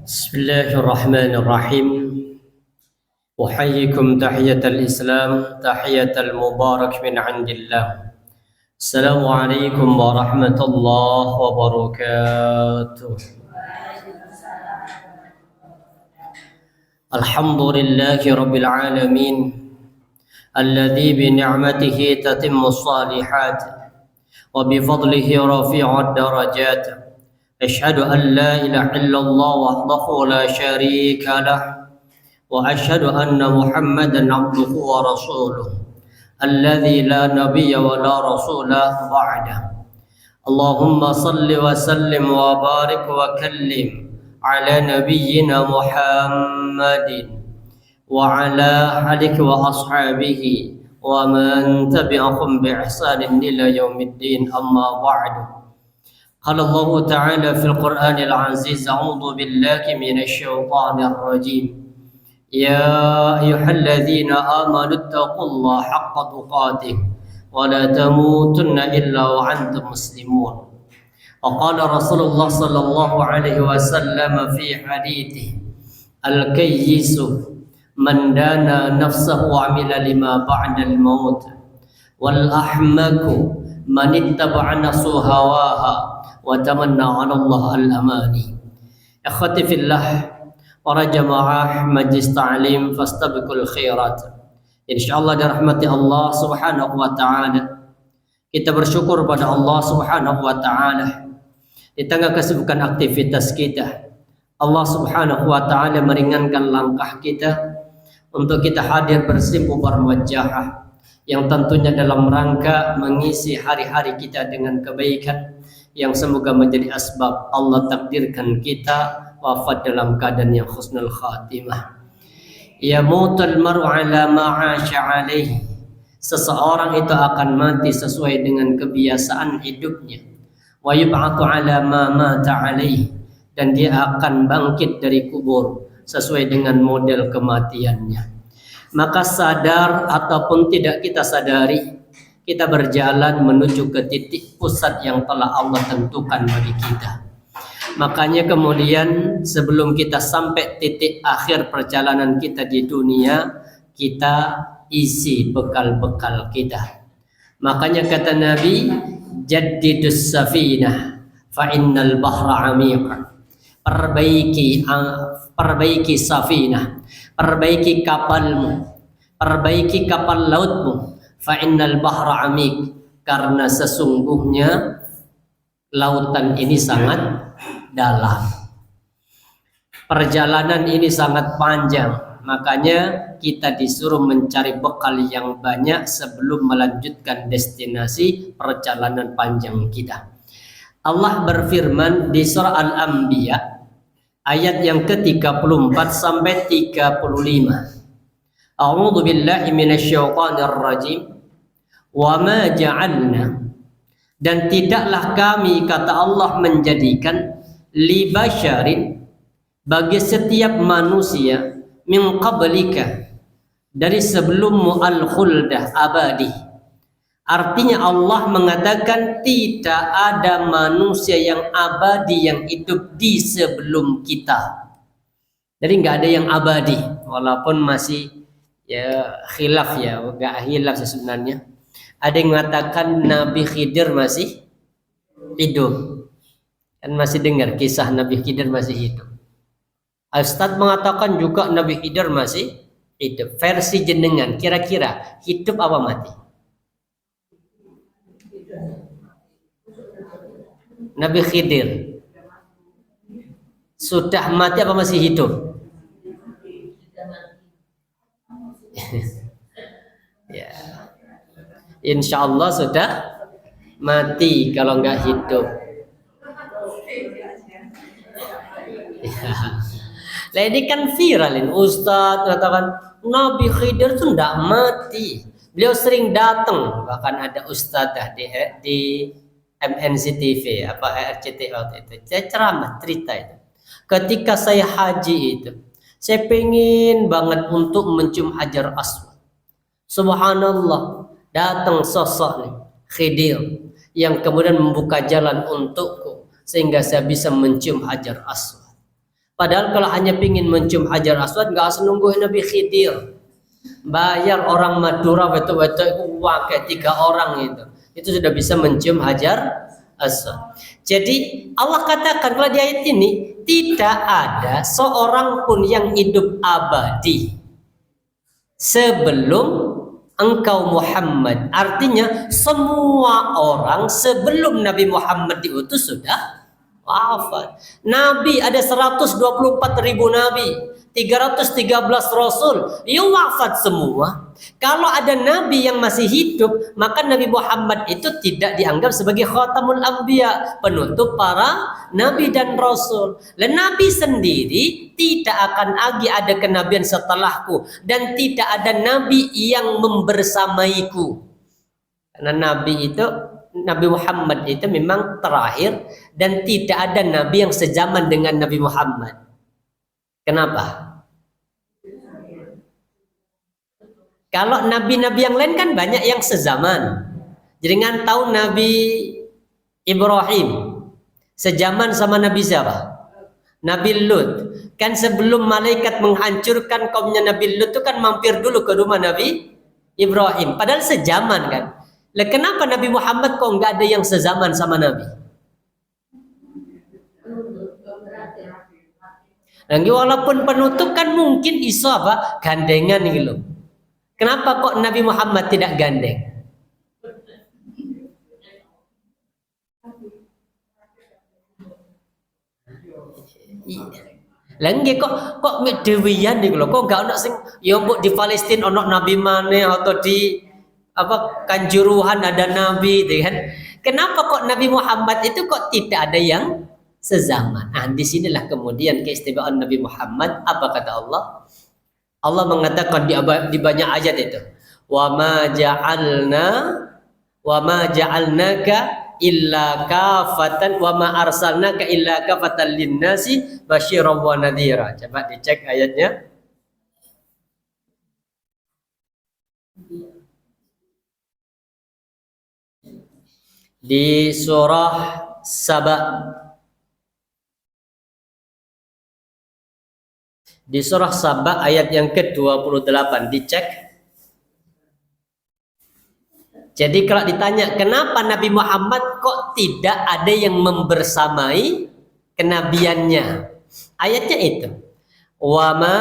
Bismillahirrahmanirrahim. Uhayyikum tahiyatal Islam, tahiyatal mubarak min indillah. Assalamualaikum warahmatullahi wabarakatuh. Alhamdulillahi rabbil alamin, alladzi bi ni'matihi tatimmu shalihat wa bi fadlihi rafi'ud darajat. أشهد أن لا إله إلا الله وحده لا شريك له وأشهد أن محمدا عبده ورسوله الذي لا نبي ولا رسول بعده اللهم صل وسلم وبارك وكلم على نبينا محمد وعلى آله وأصحابه ومن تبعهم بإحسان إلى يوم الدين أما بعد. قال الله تعالى في القرآن العزيز أعوذ بالله من الشيطان الرجيم يا أيها الذين آمنوا اتقوا الله حق تقاته ولا تموتن إلا وأنتم مسلمون. وقال رسول الله صلى الله عليه وسلم في حديثه الكيس من دان نفسه وعمل لما بعد الموت والأحمق من اتبع نفسه هواها وتمنى على الله الأماني. Ikhwati fillah, para jamaah majlis ta'lim fastabiqul khairat. Insyaallah dirahmati Allah Subhanahu wa taala. Kita bersyukur pada Allah Subhanahu wa taala di tengah kesibukan aktivitas kita. Allah Subhanahu wa taala meringankan langkah kita untuk kita hadir bersimpuh bermuajahah yang tentunya dalam rangka mengisi hari-hari kita dengan kebaikan yang semoga menjadi asbab Allah takdirkan kita wafat dalam keadaan yang husnul khatimah. Yamutul mar'u ala ma 'asha 'alaihi. Seseorang itu akan mati sesuai dengan kebiasaan hidupnya. Wa yub'atu 'ala ma mata 'alaihi, dan dia akan bangkit dari kubur sesuai dengan model kematiannya. Maka sadar ataupun tidak kita sadari, kita berjalan menuju ke titik pusat yang telah Allah tentukan bagi kita. Makanya kemudian sebelum kita sampai titik akhir perjalanan kita di dunia, kita isi bekal-bekal kita. Makanya kata Nabi, jaddidus safinah fa innal bahra 'amiq. Perbaiki safinah, perbaiki kapalmu, perbaiki kapal lautmu. Fa innal bahra 'amiq, karena sesungguhnya lautan ini sangat dalam. Perjalanan ini sangat panjang, makanya kita disuruh mencari bekal yang banyak sebelum melanjutkan destinasi perjalanan panjang kita. Allah berfirman di surah Al-Anbiya ayat yang ke-34 sampai 35. A'udzu billahi minasyaitonir rajim. Wa ma ja'alna, dan tidaklah kami, kata Allah, menjadikan li basyarin, bagi setiap manusia, min qablika, dari sebelummu, al-khuldah, abadi. Artinya Allah mengatakan tidak ada manusia yang abadi yang hidup di sebelum kita. Jadi nggak ada yang abadi, walaupun masih ya khilaf, ya nggak khilaf sebenarnya. Ada yang mengatakan Nabi Khidir masih hidup, kan masih dengar kisah Nabi Khidir masih hidup. Ustadz mengatakan juga Nabi Khidir masih hidup. Versi jenengan kira-kira hidup apa mati? Nabi Khidir sudah mati apa masih hidup? Ya, insya Allah sudah mati kalau nggak hidup. Lah ini kan viral ini. Ustadz katakan Nabi Khidir itu tidak mati. Beliau sering datang, bahkan ada ustadzah di MNC TV RCTI waktu itu. Saya ceramah cerita itu. Ketika saya haji itu, saya pengen banget untuk mencium Hajar Aswad. Subhanallah, datang sosok nih Khidir yang kemudian membuka jalan untukku sehingga saya bisa mencium Hajar Aswad. Padahal kalau hanya ingin mencium Hajar Aswad nggak harus nungguin Nabi Khidir. Bayar orang Madura betul-betul uang kayak 3 orang itu sudah bisa mencium Hajar Aswad. Jadi Allah katakan kalau di ayat ini tidak ada seorang pun yang hidup abadi sebelum engkau Muhammad. Artinya semua orang sebelum Nabi Muhammad diutus sudah wafat. Nabi ada 124.000 nabi, 313 rasul, ya wafat semua. Kalau ada nabi yang masih hidup, maka Nabi Muhammad itu tidak dianggap sebagai khatamul anbiya, penutup para nabi dan rasul. Dan nabi sendiri tidak akan lagi ada kenabian setelahku dan tidak ada nabi yang membersamaiku. Karena Nabi Muhammad itu memang terakhir dan tidak ada nabi yang sezaman dengan Nabi Muhammad. Kenapa? Kalau nabi-nabi yang lain kan banyak yang sezaman. Jangan tahu Nabi Ibrahim sezaman sama Nabi siapa? Nabi Lut. Kan sebelum malaikat menghancurkan kaumnya Nabi Lut itu kan mampir dulu ke rumah Nabi Ibrahim. Padahal sezaman kan. Lah kenapa Nabi Muhammad kok nggak ada yang sezaman sama Nabi? Lagi walaupun penutup kan mungkin iso gandengan nih loh. Kenapa kok Nabi Muhammad tidak gandeng? Lagi kok dewian nih loh. Kok nggak ono sing ya mbok di Palestina ono Nabi mana atau di Kanjuruhan ada Nabi, kan? Kenapa kok Nabi Muhammad itu kok tidak ada yang sezaman? Nah, disinilah kemudian keistimewaan Nabi Muhammad. Apa kata Allah? Allah mengatakan di banyak ayat itu, wa ma ja'alnaka illa kafatan wa ma arsalnaka illa kafatan linnasi basyiran wa nadhira. Coba dicek ayatnya. Di surah Saba. Di surah Saba ayat yang ke-28 dicek. Jadi kalau ditanya kenapa Nabi Muhammad kok tidak ada yang membersamai kenabiannya, ayatnya itu wa ma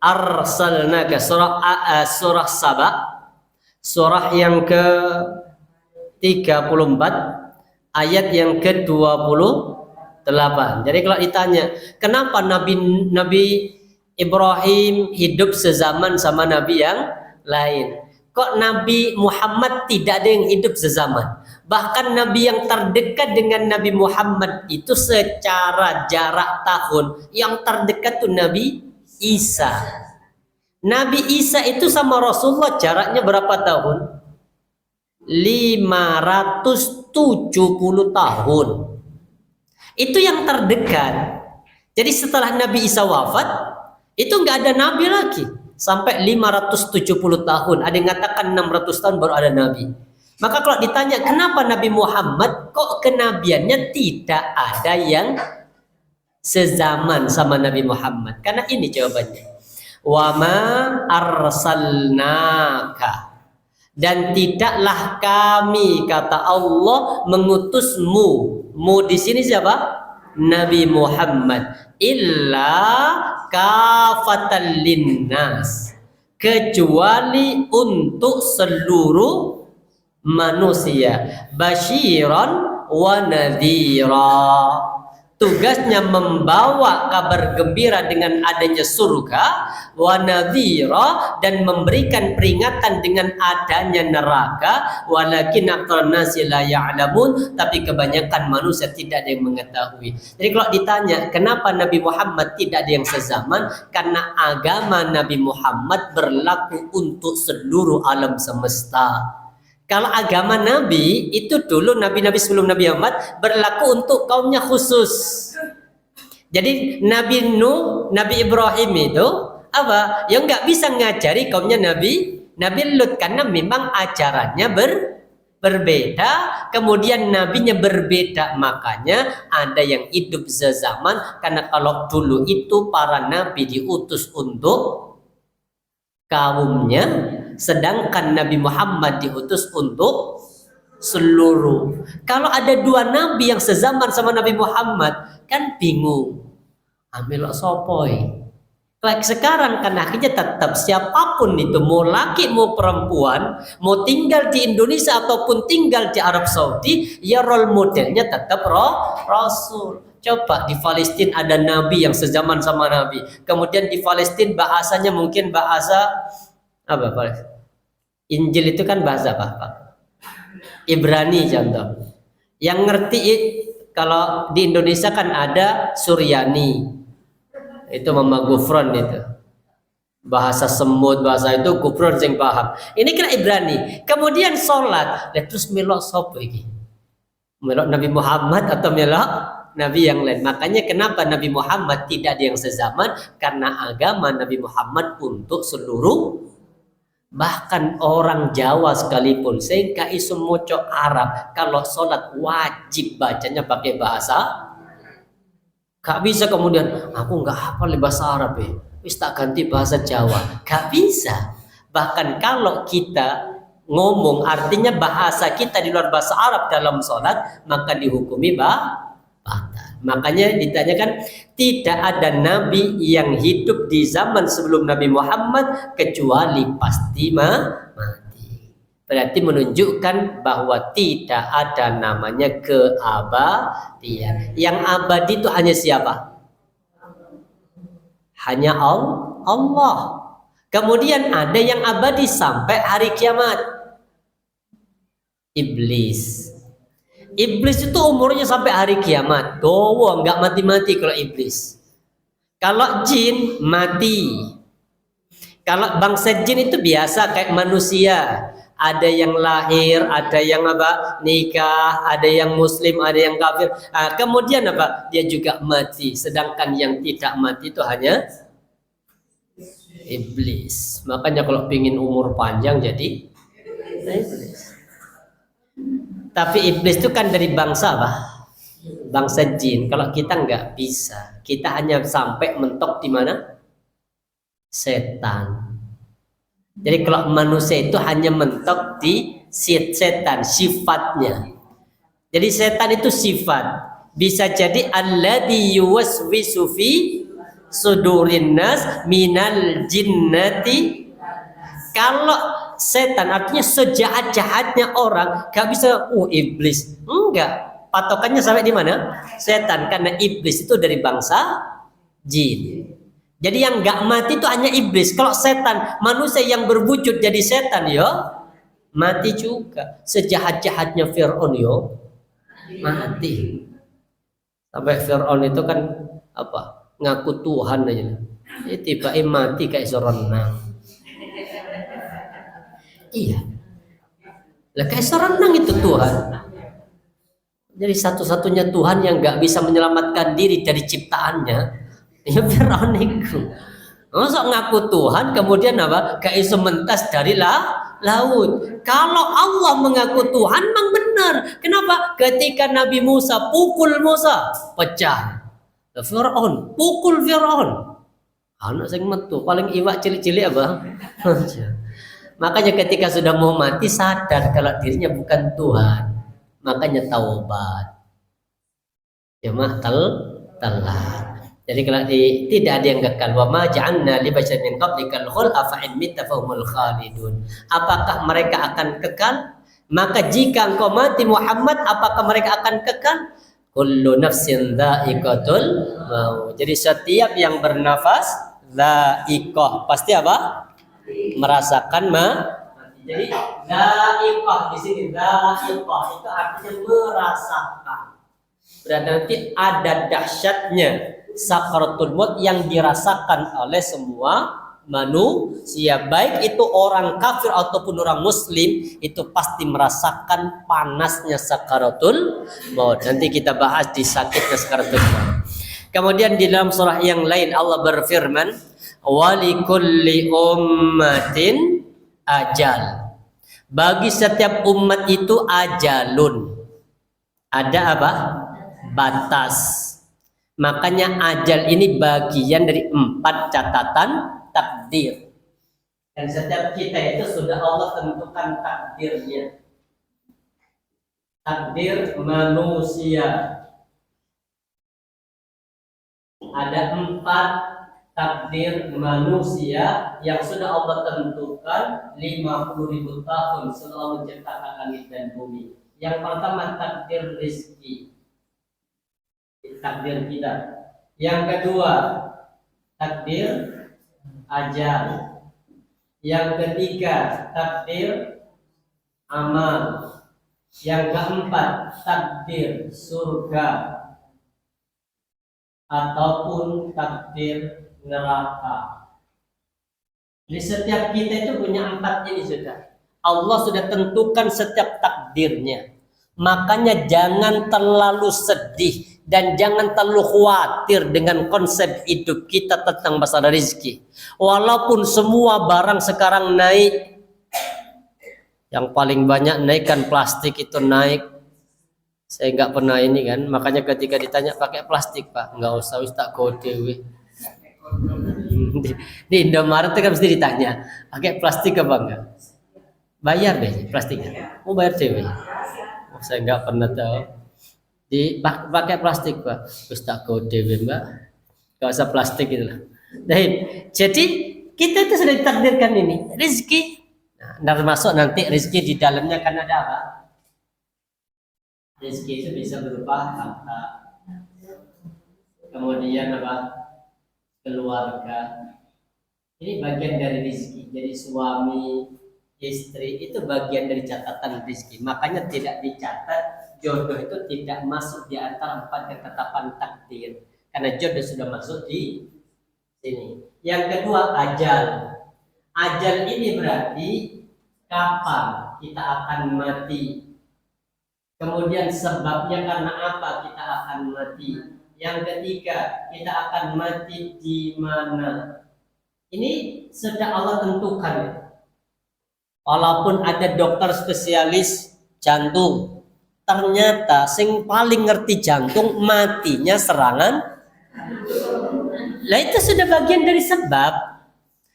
arsalnaka, surah Saba, surah yang ke-34 ayat yang ke-28. Jadi kalau ditanya kenapa Nabi Ibrahim hidup sezaman sama nabi yang lain, kok Nabi Muhammad tidak ada yang hidup sezaman? Bahkan nabi yang terdekat dengan Nabi Muhammad itu secara jarak tahun yang terdekat tuh Nabi Isa. Nabi Isa itu sama Rasulullah jaraknya berapa tahun? 570 tahun. Itu yang terdekat. Jadi setelah Nabi Isa wafat, itu nggak ada nabi lagi sampai 570 tahun. Ada yang mengatakan 600 tahun baru ada nabi. Maka kalau ditanya kenapa Nabi Muhammad kok kenabiannya tidak ada yang sezaman sama Nabi Muhammad? Karena ini jawabannya. Wa ma arsalnaka, dan tidaklah kami, kata Allah, mengutusmu. Mu di sini siapa? Nabi Muhammad. Illa kafatan linnas, kecuali untuk seluruh manusia. Basyiran wa nadhira, tugasnya membawa kabar gembira dengan adanya surga, wa nadhira, dan memberikan peringatan dengan adanya neraka, walakin aktsarun nasi la ya'lamun, tapi kebanyakan manusia tidak ada yang mengetahui. Jadi kalau ditanya kenapa Nabi Muhammad tidak ada yang sezaman, karena agama Nabi Muhammad berlaku untuk seluruh alam semesta. Kalau agama Nabi itu dulu nabi-nabi sebelum Nabi Muhammad berlaku untuk kaumnya khusus. Jadi Nabi Nuh, Nabi Ibrahim itu apa? Yang nggak bisa ngajari kaumnya Nabi Lut karena memang ajarannya berbeda. Kemudian nabinya berbeda, makanya ada yang hidup sezaman. Karena kalau dulu itu para nabi diutus untuk kaumnya, sedangkan Nabi Muhammad diutus untuk seluruh. Kalau ada dua nabi yang sezaman sama Nabi Muhammad, kan bingung. Ambil sopoi. Like sekarang kan akhirnya tetap siapapun itu, mau laki mau perempuan, mau tinggal di Indonesia ataupun tinggal di Arab Saudi, ya role modelnya tetap Rasul. Coba di Palestina ada nabi yang sezaman sama Nabi. Kemudian di Palestina bahasanya mungkin bahasa apa Pak? Injil itu kan bahasa apa Pak? Ibrani contoh. Yang ngerti kalau di Indonesia kan ada Suryani. Itu Mama Gufron itu. Bahasa semut, bahasa itu Gufron sing paham. Ini kira Ibrani. Kemudian sholat, terus melok sapa iki? Melok Nabi Muhammad atau melok nabi yang lain? Makanya kenapa Nabi Muhammad tidak ada yang sezaman, karena agama Nabi Muhammad untuk seluruh, bahkan orang Jawa sekalipun saya nggak iso moco Arab, kalau sholat wajib bacanya pakai bahasa. Gak bisa kemudian aku nggak hafal bahasa Arab ya, wis tak ganti bahasa Jawa. Gak bisa. Bahkan kalau kita ngomong artinya bahasa kita di luar bahasa Arab dalam sholat, maka dihukumi batal. Makanya ditanyakan, tidak ada nabi yang hidup di zaman sebelum Nabi Muhammad kecuali pasti mati. Berarti menunjukkan bahwa tidak ada namanya keabadian. Yang abadi itu hanya siapa? Hanya Allah. Kemudian ada yang abadi sampai hari kiamat. Iblis itu umurnya sampai hari kiamat. Dowo, nggak mati-mati kalau iblis. Kalau jin mati. Kalau bangsa jin itu biasa kayak manusia. Ada yang lahir, ada yang apa? Nikah, ada yang muslim, ada yang kafir. Kemudian apa? Dia juga mati. Sedangkan yang tidak mati itu hanya iblis. Makanya kalau pingin umur panjang jadi iblis. Tapi iblis itu kan dari bangsa apa? Bangsa jin. Kalau kita nggak bisa, kita hanya sampai mentok di mana? Setan. Jadi kalau manusia itu hanya mentok di setan, sifatnya. Jadi setan itu sifat. Bisa jadi alladzi yuwaswisu fi sudurin nas minal jinnati. Kalau setan artinya sejahat-jahatnya orang, gak bisa iblis. Enggak. Patokannya sampai di mana? Setan, karena iblis itu dari bangsa jin. Jadi yang gak mati itu hanya iblis. Kalau setan, manusia yang berwujud jadi setan mati juga. Sejahat-jahatnya Fir'aun mati. Sampai Fir'aun itu kan apa? Ngaku Tuhan aja. Jadi tiba-tiba mati kayak serenang. Iya. Lah kayak serenang itu Tuhan. Jadi satu-satunya Tuhan yang gak bisa menyelamatkan diri dari ciptaannya, ya Fir'aun itu. Masa ngaku Tuhan kemudian apa? Gak iso mentas dari laut. Kalau Allah mengaku Tuhan memang benar. Kenapa? Ketika Nabi Musa pukul Musa, pecah. Fir'aun pukul Fir'aun. Anak sing metu paling iwak cilik-cilik apa? Makanya ketika sudah mau mati sadar kalau dirinya bukan Tuhan. Makanya taubat. Cuma telat. Jadi kalau tidak ada yang kekal. Wa ma ja'alna li basyarin min qablikal khuld afa in mitta fahumul khalidun. Apakah mereka akan kekal? Maka jika engkau mati Muhammad, apakah mereka akan kekal? Kullu nafsin dha'iqatul maut. Jadi setiap yang bernafas dha'iqah pasti apa? Merasakan mati. Jadi dha'iqah di sini dha'iqah itu artinya merasakan. Berarti nanti ada dahsyatnya sakaratul maut yang dirasakan oleh semua manusia, baik itu orang kafir ataupun orang muslim, itu pasti merasakan panasnya sakaratul maut. Nanti kita bahas di sakitnya sakaratul maut. Kemudian di dalam surah yang lain Allah berfirman, walikulli ummatin ajal. Bagi setiap umat itu ajalun. Ada apa? Batas. Makanya ajal ini bagian dari 4 catatan takdir. Dan setiap kita itu sudah Allah tentukan takdirnya. Takdir manusia. Ada 4 takdir manusia yang sudah Allah tentukan 50.000 tahun setelah menciptakan langit dan bumi. Yang pertama takdir rezeki, takdir kita. Yang kedua takdir ajal. Yang ketiga takdir amal. Yang keempat takdir surga ataupun takdir neraka. Jadi setiap kita itu punya 4 ini sudah. Allah sudah tentukan setiap takdirnya. Makanya jangan terlalu sedih dan jangan terlalu khawatir dengan konsep hidup kita tentang masalah rezeki. Walaupun semua barang sekarang naik, yang paling banyak naik kan plastik itu naik. Saya nggak pernah ini kan, makanya ketika ditanya pakai plastik Pak, nggak usah, wis tak kode weh. Di Indomaret kan mesti ditanya pakai plastik apa enggak? Bayar deh plastiknya. Mau bayar cewek? Oh, saya nggak pernah tahu. Pakai plastik Pak, wis tak kode weh Mbak. Nggak usah plastik gitu lah. Jadi kita itu sudah ditakdirkan ini rezeki. Nah, termasuk nanti rezeki di dalamnya kan ada apa? Rezeki itu bisa berupa harta, kemudian apa? Keluarga. Ini bagian dari rezeki. Jadi suami, istri itu bagian dari catatan rezeki. Makanya tidak dicatat jodoh itu tidak masuk di antara 4 ketetapan takdir. Karena jodoh sudah masuk di sini. Yang kedua ajal. Ajal ini berarti kapan kita akan mati. Kemudian sebabnya karena apa kita akan mati. Yang ketiga, kita akan mati di mana. Ini sudah Allah tentukan. Walaupun ada dokter spesialis jantung, ternyata sing paling ngerti jantung matinya serangan. Nah itu sudah bagian dari sebab.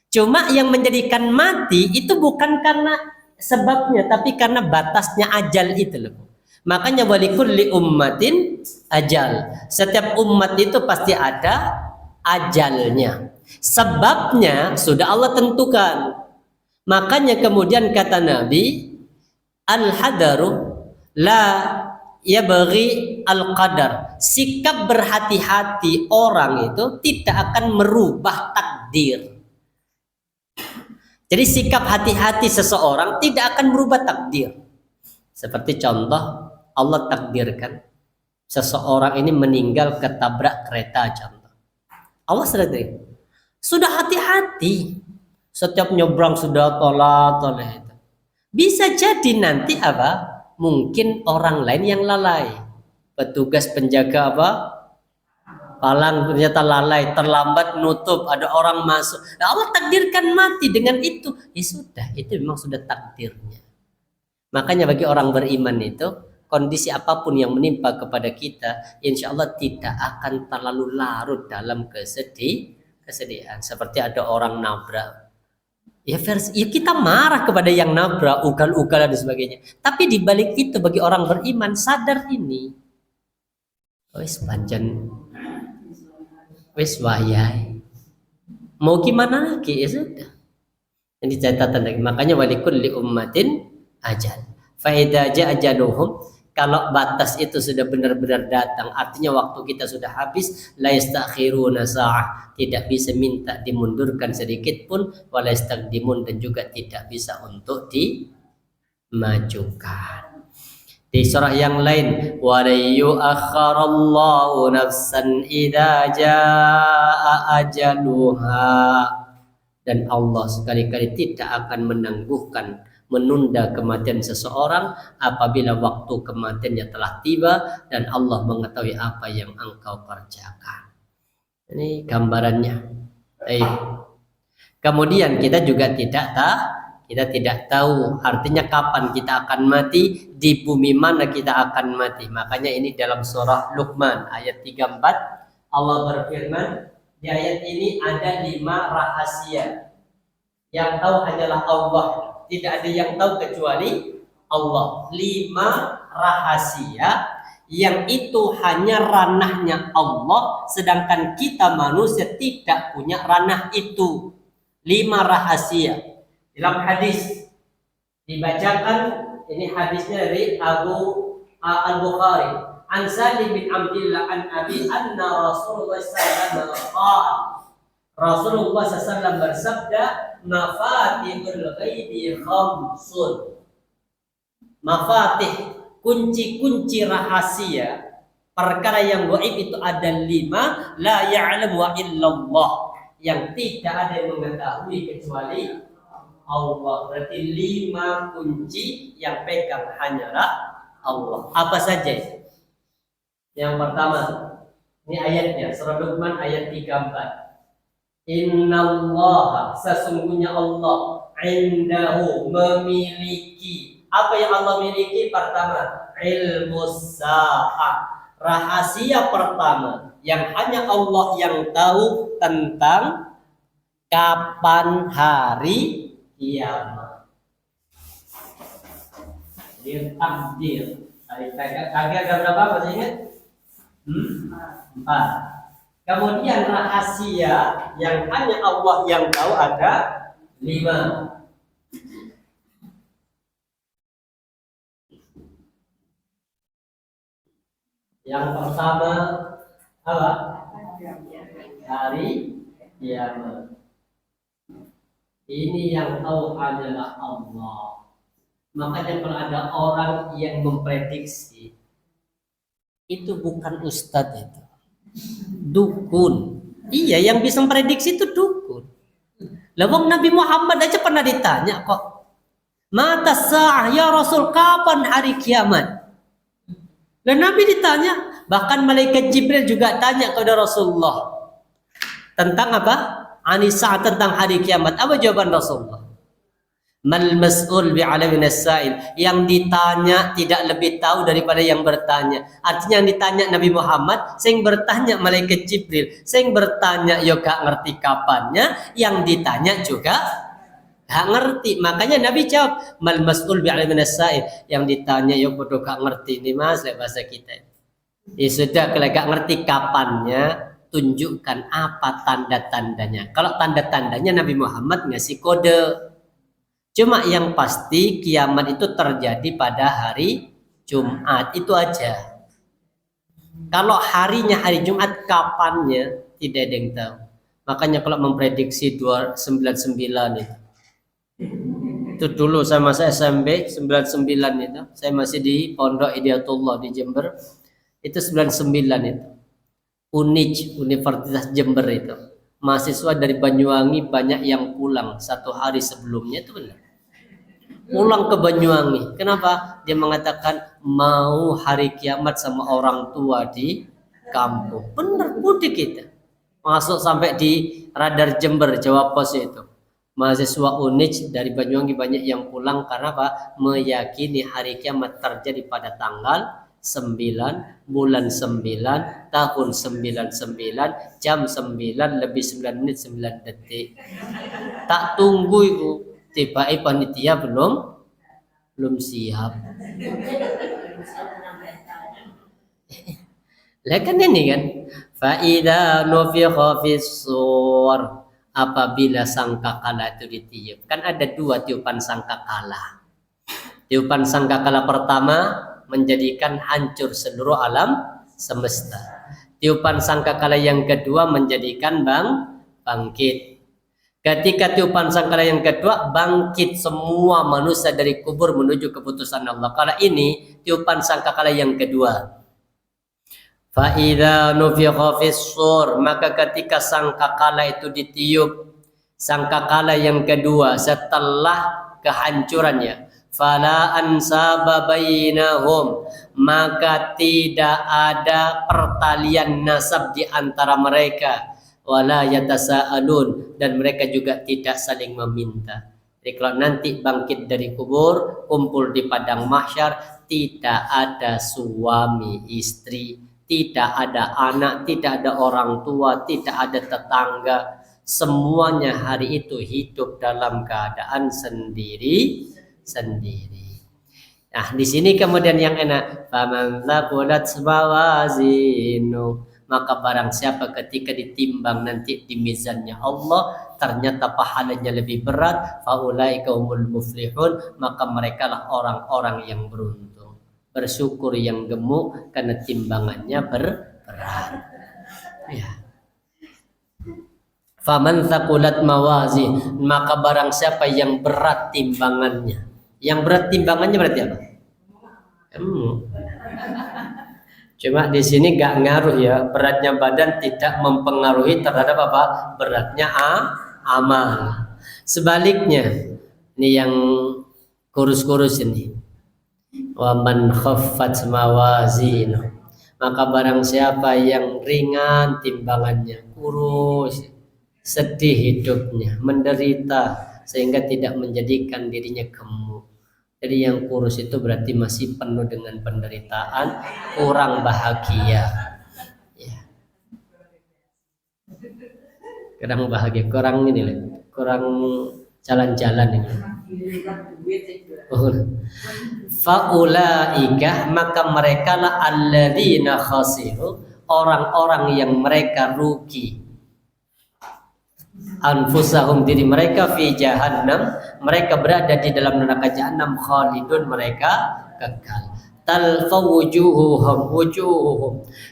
Cuma yang menjadikan mati itu bukan karena sebabnya, tapi karena batasnya ajal itu loh. Makanya walikulli ummatin ajal. Setiap umat itu pasti ada ajalnya. Sebabnya sudah Allah tentukan. Makanya kemudian kata Nabi, al-hadaru la yabghi al-qadar. Sikap berhati-hati orang itu tidak akan merubah takdir. Jadi sikap hati-hati seseorang tidak akan merubah takdir. Seperti contoh, Allah takdirkan seseorang ini meninggal ketabrak kereta contoh. Allah sudah hati-hati. Setiap nyebrang sudah tolak itu. Bisa jadi nanti apa? Mungkin orang lain yang lalai. Petugas penjaga apa? Palang ternyata lalai, terlambat nutup, ada orang masuk. Nah, Allah takdirkan mati dengan itu. Ya sudah, itu memang sudah takdirnya. Makanya bagi orang beriman itu, kondisi apapun yang menimpa kepada kita, insya Allah tidak akan terlalu larut dalam kesedihan. Seperti ada orang nabrak, ya kita marah kepada yang nabrak, ugal-ugalan dan sebagainya. Tapi di balik itu bagi orang beriman sadar ini, wis pancen, wis wayai, mau gimana lagi ya sudah. Ini catatan lagi. Makanya walikulli ummatin ajal. Fa idza jaa ajaluhum, Kalau batas itu sudah benar-benar datang, artinya waktu kita sudah habis, la yastakhiruna sa'ah, tidak bisa minta dimundurkan sedikit pun, wala yastaqdimun, dan juga tidak bisa untuk dimajukan. Di surah yang lain, wa la yu'akhkharallahu nafsan idza jaa ajaluha, dan Allah sekali-kali tidak akan menunda kematian seseorang apabila waktu kematiannya telah tiba dan Allah mengetahui apa yang engkau kerjakan. Ini gambarannya. Kemudian kita juga tidak tahu artinya kapan kita akan mati, di bumi mana kita akan mati. Makanya ini dalam surah Luqman ayat 34 Allah berfirman, di ayat ini ada 5 rahasia. Yang tahu hanyalah Allah. Tidak ada yang tahu kecuali Allah. 5 rahasia yang itu hanya ranahnya Allah, sedangkan kita manusia tidak punya ranah itu. 5 rahasia. Dalam hadis dibacakan, ini hadisnya dari Abu Al-Bukhari. An Salim bin Abdillah an Abi anna Rasulullah sallallahu alaihi wasallam Rasulullah SAW bersabda, mafatihul ghaibi khamsun. Mafatih, kunci-kunci rahasia, perkara yang gaib itu ada 5, la ya'lamu illallah, yang tidak ada yang mengetahui kecuali Allah. Berarti 5 kunci yang pegang hanyalah Allah. Apa saja? Yang pertama, ini ayatnya, surah Luqman ayat 34. Innallaha, sesungguhnya Allah, indahu, memiliki. Apa yang Allah miliki? Pertama, ilmus sa'ah, rahasia pertama yang hanya Allah yang tahu tentang kapan hari kiamat. Dia takdir. Hari takdir ada berapa masih ingat? 4. Kemudian rahasia yang hanya Allah yang tahu ada 5. Yang pertama apa? Hari kiamat. Ini yang tahu adalah Allah. Makanya kalau ada orang yang memprediksi, itu bukan ustadz itu. Dukun. Iya, yang bisa memprediksi itu dukun. Lawang Nabi Muhammad aja pernah ditanya kok, mata sa'ah ya Rasul, kapan hari kiamat? Dan Nabi ditanya, bahkan malaikat Jibril juga tanya kepada Rasulullah tentang apa? Anisa, tentang hari kiamat. Apa jawaban Rasulullah? Mal mas'ul bi'alamin as-sa'il, yang ditanya tidak lebih tahu daripada yang bertanya. Artinya yang ditanya Nabi Muhammad, sing bertanya malaikat Jibril, sing bertanya yo gak ngerti kapannya, yang ditanya juga gak ngerti. Makanya Nabi jawab, mal mas'ul bi'alamin as-sa'il, yang ditanya yo bodoh gak ngerti. Ini mas bahasa kita. Ya sudah, kalau gak ngerti kapannya, tunjukkan apa tanda-tandanya. Kalau tanda-tandanya Nabi Muhammad ngasih kode. Cuma yang pasti kiamat itu terjadi pada hari Jumat, itu aja. Kalau harinya hari Jumat, kapannya tidak ada yang tahu. Makanya kalau memprediksi 299 itu dulu saya masa SMP 99 itu, saya masih di Pondok Hidayatullah di Jember, itu 99 itu. Universitas Jember itu. Mahasiswa dari Banyuwangi banyak yang pulang 1 hari sebelumnya, itu benar. Pulang ke Banyuwangi. Kenapa? Dia mengatakan mau hari kiamat sama orang tua di kampung. Benar, mudik kita. Masuk sampai di radar Jember, Jawa Pos itu. Mahasiswa UNIJ dari Banyuwangi banyak yang pulang karena apa? Meyakini hari kiamat terjadi pada tanggal 9, bulan 9, tahun 99, jam 9 lebih 9 menit 9 detik. Tak tunggu itu. Tiba panitia belum siap. Lah kan ini kan, fa idza nufikha fis-sur, apabila sangkakala itu ditiup. Kan ada 2 tiupan sangkakala. Tiupan sangkakala pertama menjadikan hancur seluruh alam semesta. Tiupan sangkakala yang kedua menjadikan bangkit. Ketika tiupan sangkakala yang kedua, bangkit semua manusia dari kubur menuju keputusan Allah. Kala ini tiupan sangkakala yang kedua. Fa idza nufikha fis-sur, maka ketika sangkakala itu ditiup, sangkakala yang kedua setelah kehancurannya, fala ansaba bainahum, maka tidak ada pertalian nasab di antara mereka, wala yatasaalun, dan mereka juga tidak saling meminta. Jadi kalau nanti bangkit dari kubur, kumpul di padang mahsyar, tidak ada suami istri, tidak ada anak, tidak ada orang tua, tidak ada tetangga. Semuanya hari itu hidup dalam keadaan sendiri-sendiri. Nah, di sini kemudian yang enak, faman thaqulat mawazinu, maka barang siapa ketika ditimbang nanti di mizannya Allah ternyata pahalanya lebih berat, faulaika humul muflihun, maka mereka lah orang-orang yang beruntung. Bersyukur yang gemuk karena timbangannya berat. Ya. Faman thaqulat mawazin, maka barang siapa yang berat timbangannya. Yang berat timbangannya berarti apa? Cuma di sini gak ngaruh ya, beratnya badan tidak mempengaruhi terhadap apa? Beratnya amal. Sebaliknya, ini yang kurus-kurus ini. Wa man khaffat mawazinu, maka barang siapa yang ringan timbangannya, kurus, sedih hidupnya, menderita sehingga tidak menjadikan dirinya gemuk. Jadi yang kurus itu berarti masih penuh dengan penderitaan, kurang bahagia. Ya. Kurang bahagia, kurang ini, kurang jalan-jalan ini. Faulaika, maka mereka lah alladzina khasiru, orang-orang yang mereka rugi anfusahum, diri mereka, fi jahannam, mereka berada di dalam neraka jahanam, khalidun, mereka kekal. Talfa wujuhuhum,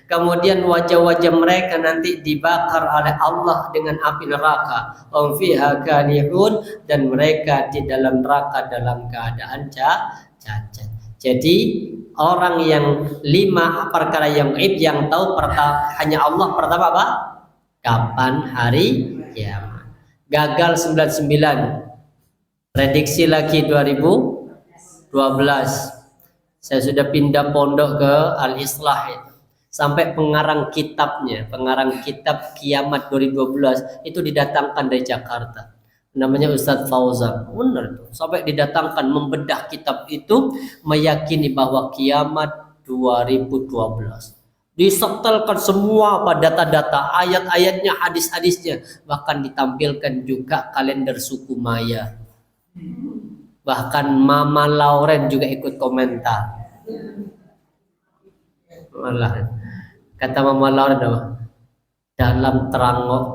kemudian wajah-wajah mereka nanti dibakar oleh Allah dengan api neraka. Hum fiha kalihun, dan mereka di dalam neraka dalam keadaan cacat. Jadi orang yang 5 perkara yang gaib yang tahu hanya Allah. Pertama apa? Kapan hari kiamat. Gagal 99, prediksi lagi 2012. Saya sudah pindah pondok ke Al-Islah itu. Sampai pengarang kitab Kiamat 2012 itu didatangkan dari Jakarta. Namanya Ustadz Fauzan. Benar itu. Sampai didatangkan membedah kitab itu, meyakini bahwa kiamat 2012. Disetelkan semua apa data-data, ayat-ayatnya, hadis-hadisnya, bahkan ditampilkan juga kalender suku Maya. Bahkan Mama Lauren juga ikut komentar. Malah kata Mama Lauren apa? Dalam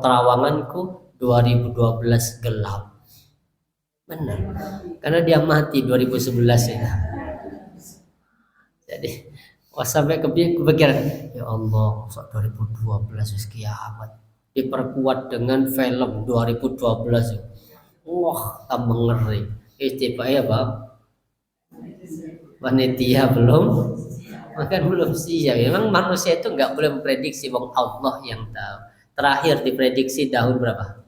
terawanganku 2012 gelap. Benar. Karena dia mati 2011 ya. Jadi sampai kepikiran, ya Allah, 2012 wis kiamat. Diperkuat dengan film 2012. Wah, tambah ngeri. Istifai apa? Panitia belum, makan belum siap. Memang manusia itu nggak boleh memprediksi, wong Allah yang tahu. Terakhir diprediksi tahun berapa?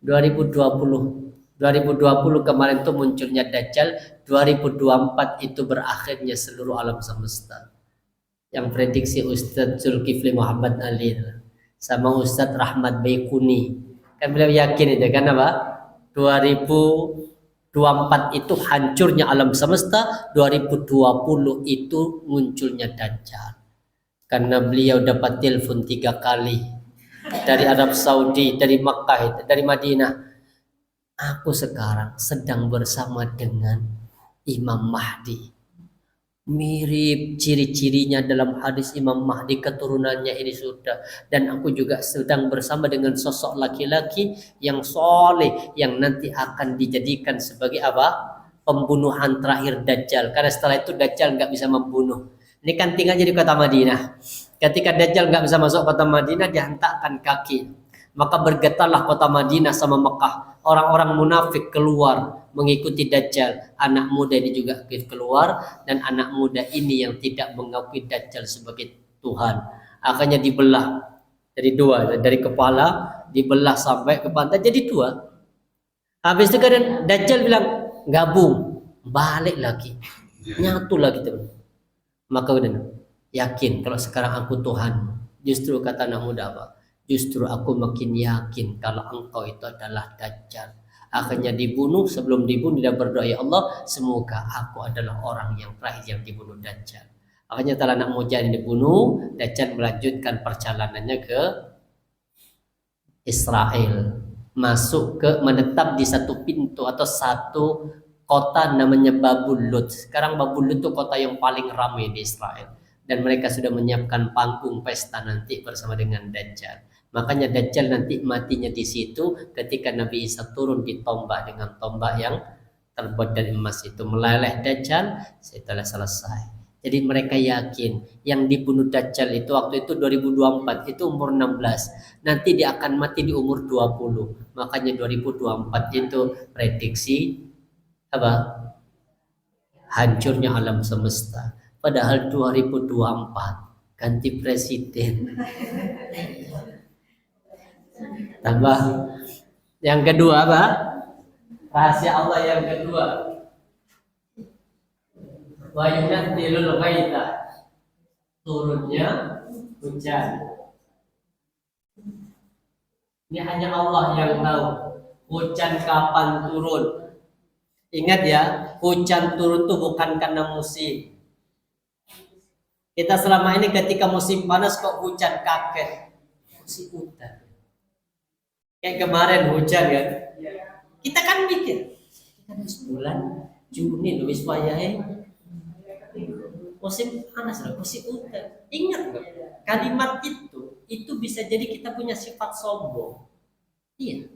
2020 kemarin tuh munculnya Dajjal. 2024 itu berakhirnya seluruh alam semesta. Yang prediksi Ustadz Zulkifli Muhammad Ali sama Ustadz Rahmat Baikuni. Kan beliau yakin itu kan apa? 2024 itu hancurnya alam semesta, 2020 itu munculnya Dajjal. Karena beliau dapat telepon 3 kali dari Arab Saudi, dari Makkah, dari Madinah. Aku sekarang sedang bersama dengan Imam Mahdi. Mirip ciri-cirinya dalam hadis Imam Mahdi, keturunannya ini sudah. Dan aku juga sedang bersama dengan sosok laki-laki yang soleh, yang nanti akan dijadikan sebagai apa? pembunuhan terakhir Dajjal. Karena setelah itu Dajjal nggak bisa membunuh. Ini kan tinggalnya di kota Madinah. Ketika Dajjal nggak bisa masuk kota Madinah, dihentakkan kaki. Maka bergetarlah kota Madinah sama Mekah. Orang-orang munafik keluar mengikuti Dajjal. Anak muda ini juga keluar. Dan anak muda ini yang tidak mengakui Dajjal sebagai Tuhan. Akhirnya dibelah. Jadi dua. Dari kepala dibelah sampai ke pantat. Jadi dua. Habis itu kan Dajjal bilang, gabung. Balik lagi. Nyatu lagi teman. Maka udah yakin kalau sekarang aku Tuhan. Justru kata anak muda apa? Justru aku makin yakin kalau engkau itu adalah Dajjal. Akhirnya dibunuh. Sebelum dibunuh dia berdoa, ya Allah, semoga aku adalah orang yang terakhir yang dibunuh Dajjal. Akhirnya setelah anak muda ini dibunuh, Dajjal melanjutkan perjalanannya ke Israel. Masuk ke menetap di satu pintu atau satu kota namanya Babul Lut. Sekarang Babul Lut itu kota yang paling ramai di Israel. Dan mereka sudah menyiapkan panggung pesta nanti bersama dengan Dajjal. Makanya Dajjal nanti matinya di situ ketika Nabi Isa turun di tombak dengan tombak yang terbuat dari emas itu. Meleleh Dajjal, setelah selesai. Jadi mereka yakin yang dibunuh Dajjal itu waktu itu 2024 itu umur 16. Nanti dia akan mati di umur 20. Makanya 2024 itu prediksi apa? Hancurnya alam semesta. Padahal 2024 ganti presiden. Tambah yang kedua apa? Rahasia Allah yang kedua. Wa yunazzilul ghaitha. Turunnya hujan. Ini hanya Allah yang tahu hujan kapan turun. Ingat ya, hujan turun itu bukan karena musim. Kita selama ini ketika musim panas kok hujan kaget. Musim hujan. Kayak kemarin hujan kan. Kita kan mikir, kita bulan Juni lebih supaya musim panas lah, musim hujan. Ingat gak? Kalimat itu bisa jadi kita punya sifat sombong. Iya.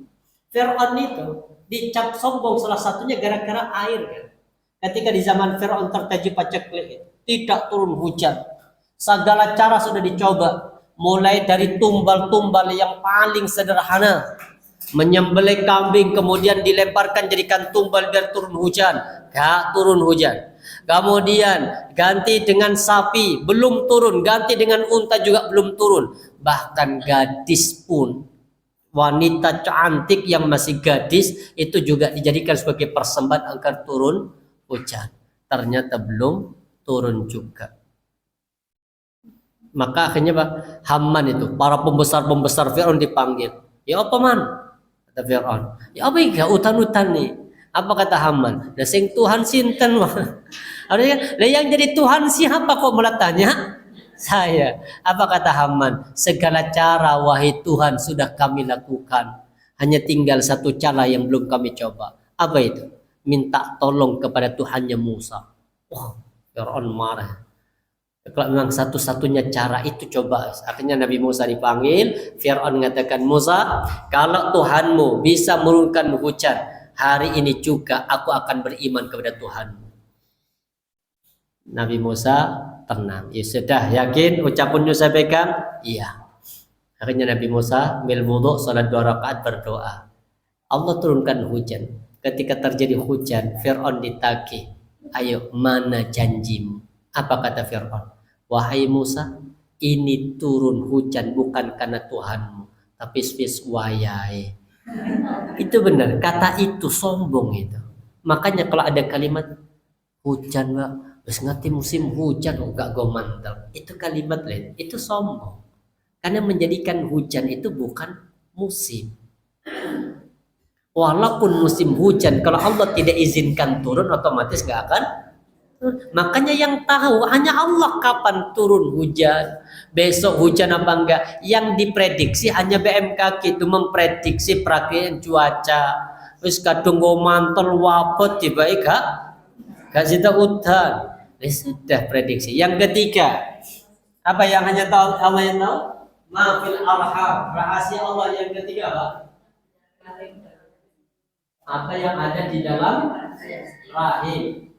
Fir'aun itu dicap sombong salah satunya gara-gara air kan. Ketika di zaman Fir'aun terjadi paceklik, tidak turun hujan. Segala cara sudah dicoba. Mulai dari tumbal-tumbal yang paling sederhana. Menyembelih kambing kemudian dilemparkan jadikan tumbal biar turun hujan. Gak turun hujan. Kemudian ganti dengan sapi, belum turun. Ganti dengan unta juga belum turun. Bahkan gadis pun, wanita cantik yang masih gadis itu juga dijadikan sebagai persembahan agar turun hujan. Ternyata belum turun juga. Maka akhirnya Haman itu, para pembesar-pembesar Fir'aun dipanggil. Ya apa man? Kata Fir'aun. Ya apa ya utan-utan nih? Apa kata Haman? Lah sing Tuhan sinten mah. Artinya, lah yang jadi Tuhan siapa kok malah tanya? Saya. Apa kata Haman? Segala cara wahai Tuhan sudah kami lakukan. Hanya tinggal satu cara yang belum kami coba. Apa itu? Minta tolong kepada Tuhannya Musa. Wah, Fir'aun marah. Kalau memang satu-satunya cara itu coba. Akhirnya Nabi Musa dipanggil. Fir'aun mengatakan, Musa, kalau Tuhanmu bisa menurunkan hujan, hari ini juga aku akan beriman kepada Tuhanmu. Nabi Musa tenang. Ya sudah, yakin ucapannya saya pegang? Iya. Akhirnya Nabi Musa ambil wudu, salat 2 rakaat, berdoa. Allah turunkan hujan. Ketika terjadi hujan, Fir'aun ditagih. Ayo, mana janjimu? Apa kata Fir'aun? Wahai Musa, ini turun hujan bukan karena Tuhanmu, tapi spes wayai. Itu benar, kata itu sombong itu. Makanya kalau ada kalimat hujan, Mbak, terus ngerti musim hujan enggak go mantel. Itu kalimat lain, itu sombong. Karena menjadikan hujan itu bukan musim. Walaupun musim hujan, kalau Allah tidak izinkan turun, otomatis enggak akan. Makanya yang tahu hanya Allah kapan turun hujan, besok hujan apa enggak. Yang diprediksi hanya BMKG itu memprediksi perakiraan cuaca. Wis kadung go mantel wabot tiba gak sida udan. Sudah prediksi. Yang ketiga, apa yang hanya tahu Allah yang tahu? Mafil arham, rahasia Allah yang ketiga apa? Apa yang ada di dalam rahim.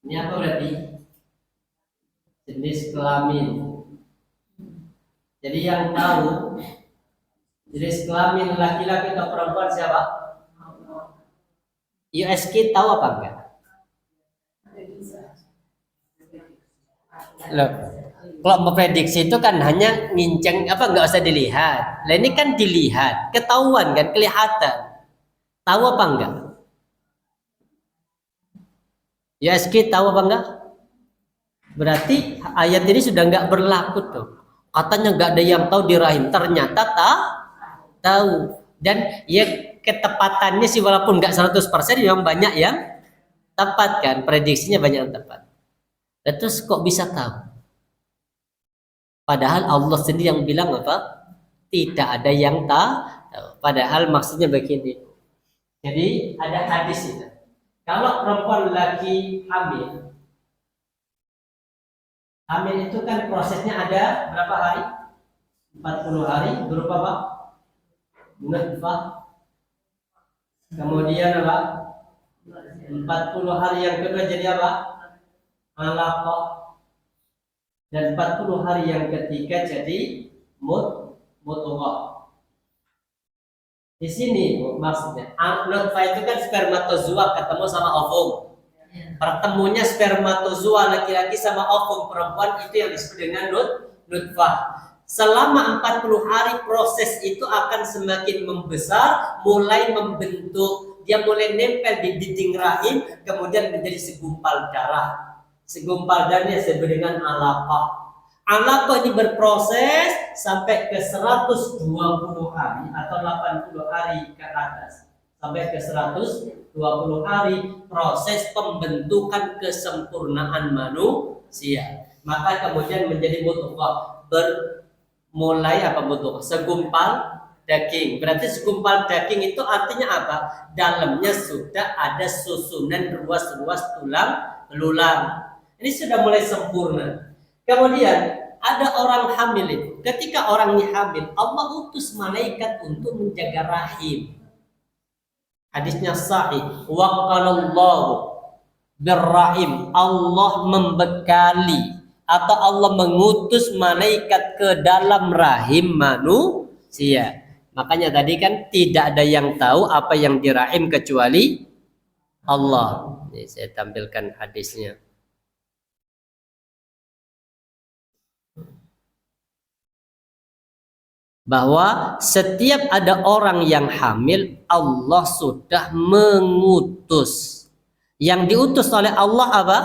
Ini apa berarti? Jenis kelamin. Jadi yang tahu jenis kelamin laki-laki atau perempuan siapa? USK tahu apa enggak? Loh, kalau memprediksi itu kan hanya nginceng apa, nggak usah dilihat. Lah ini kan dilihat, ketahuan kan, kelihatan. Tahu apa enggak? USK tahu apa enggak? Berarti ayat ini sudah nggak berlaku tuh. Katanya nggak ada yang tahu di rahim, ternyata tahu. Dan ya ketepatannya sih walaupun nggak 100% memang banyak yang tepat kan, prediksinya banyak yang tepat. Dan terus kok bisa tahu? Padahal Allah sendiri yang bilang apa? Tidak ada yang tahu. Padahal maksudnya begini. Jadi ada hadis itu. Kalau perempuan lagi hamil itu kan prosesnya ada berapa hari? 40 hari berupa apa? Nutfah. Kemudian apa? 40 hari yang kedua jadi apa? Alaqah. Dan 40 hari yang ketiga jadi mudghah. Di sini maksudnya nutfah itu kan spermatozoa ketemu sama ovum. Pertemunya spermatozoa laki-laki sama ovum perempuan itu yang disebut dengan nutfah. Selama 40 hari proses itu akan semakin membesar, mulai membentuk, dia mulai nempel di dinding rahim, kemudian menjadi segumpal darah. Segumpal darahnya disebut dengan alaqah. Alaqah ini berproses sampai ke 120 hari atau 80 hari ke atas. Sampai ke 120 hari proses pembentukan kesempurnaan manusia. Maka kemudian menjadi mudghah, mulai apa mudghah? Segumpal daging. Berarti segumpal daging itu artinya apa? Dalamnya sudah ada susunan ruas-ruas tulang belulang. Ini sudah mulai sempurna. Kemudian ada orang hamil itu. Ketika orang ini hamil, Allah utus malaikat untuk menjaga rahim. Hadisnya sahih. Waqalallahu birrahim. Allah membekali atau Allah mengutus malaikat ke dalam rahim manusia. Makanya tadi kan tidak ada yang tahu apa yang di rahim kecuali Allah. Ini saya tampilkan hadisnya. Bahwa setiap ada orang yang hamil, Allah sudah mengutus. Yang diutus oleh Allah apa?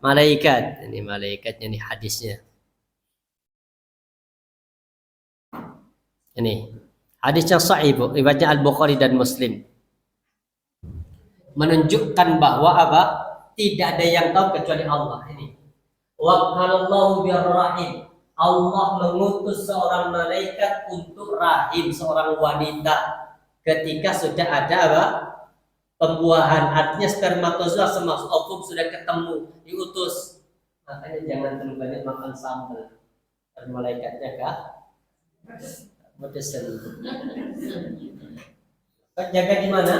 Malaikat. Ini malaikatnya, ini hadisnya. Ini hadisnya sahih, riwayatnya Al-Bukhari dan Muslim. Menunjukkan bahwa apa? Tidak ada yang tahu kecuali Allah. Ini. Wa qalallahu birrahim. Allah mengutus seorang malaikat untuk rahim seorang wanita ketika sudah ada apa? Pembuahan, artinya spermatozoa sama ovum sudah ketemu, diutus. Makanya jangan terlalu banyak makan sambal. Dan malaikatnya kah? Modesen. Jaga di mana?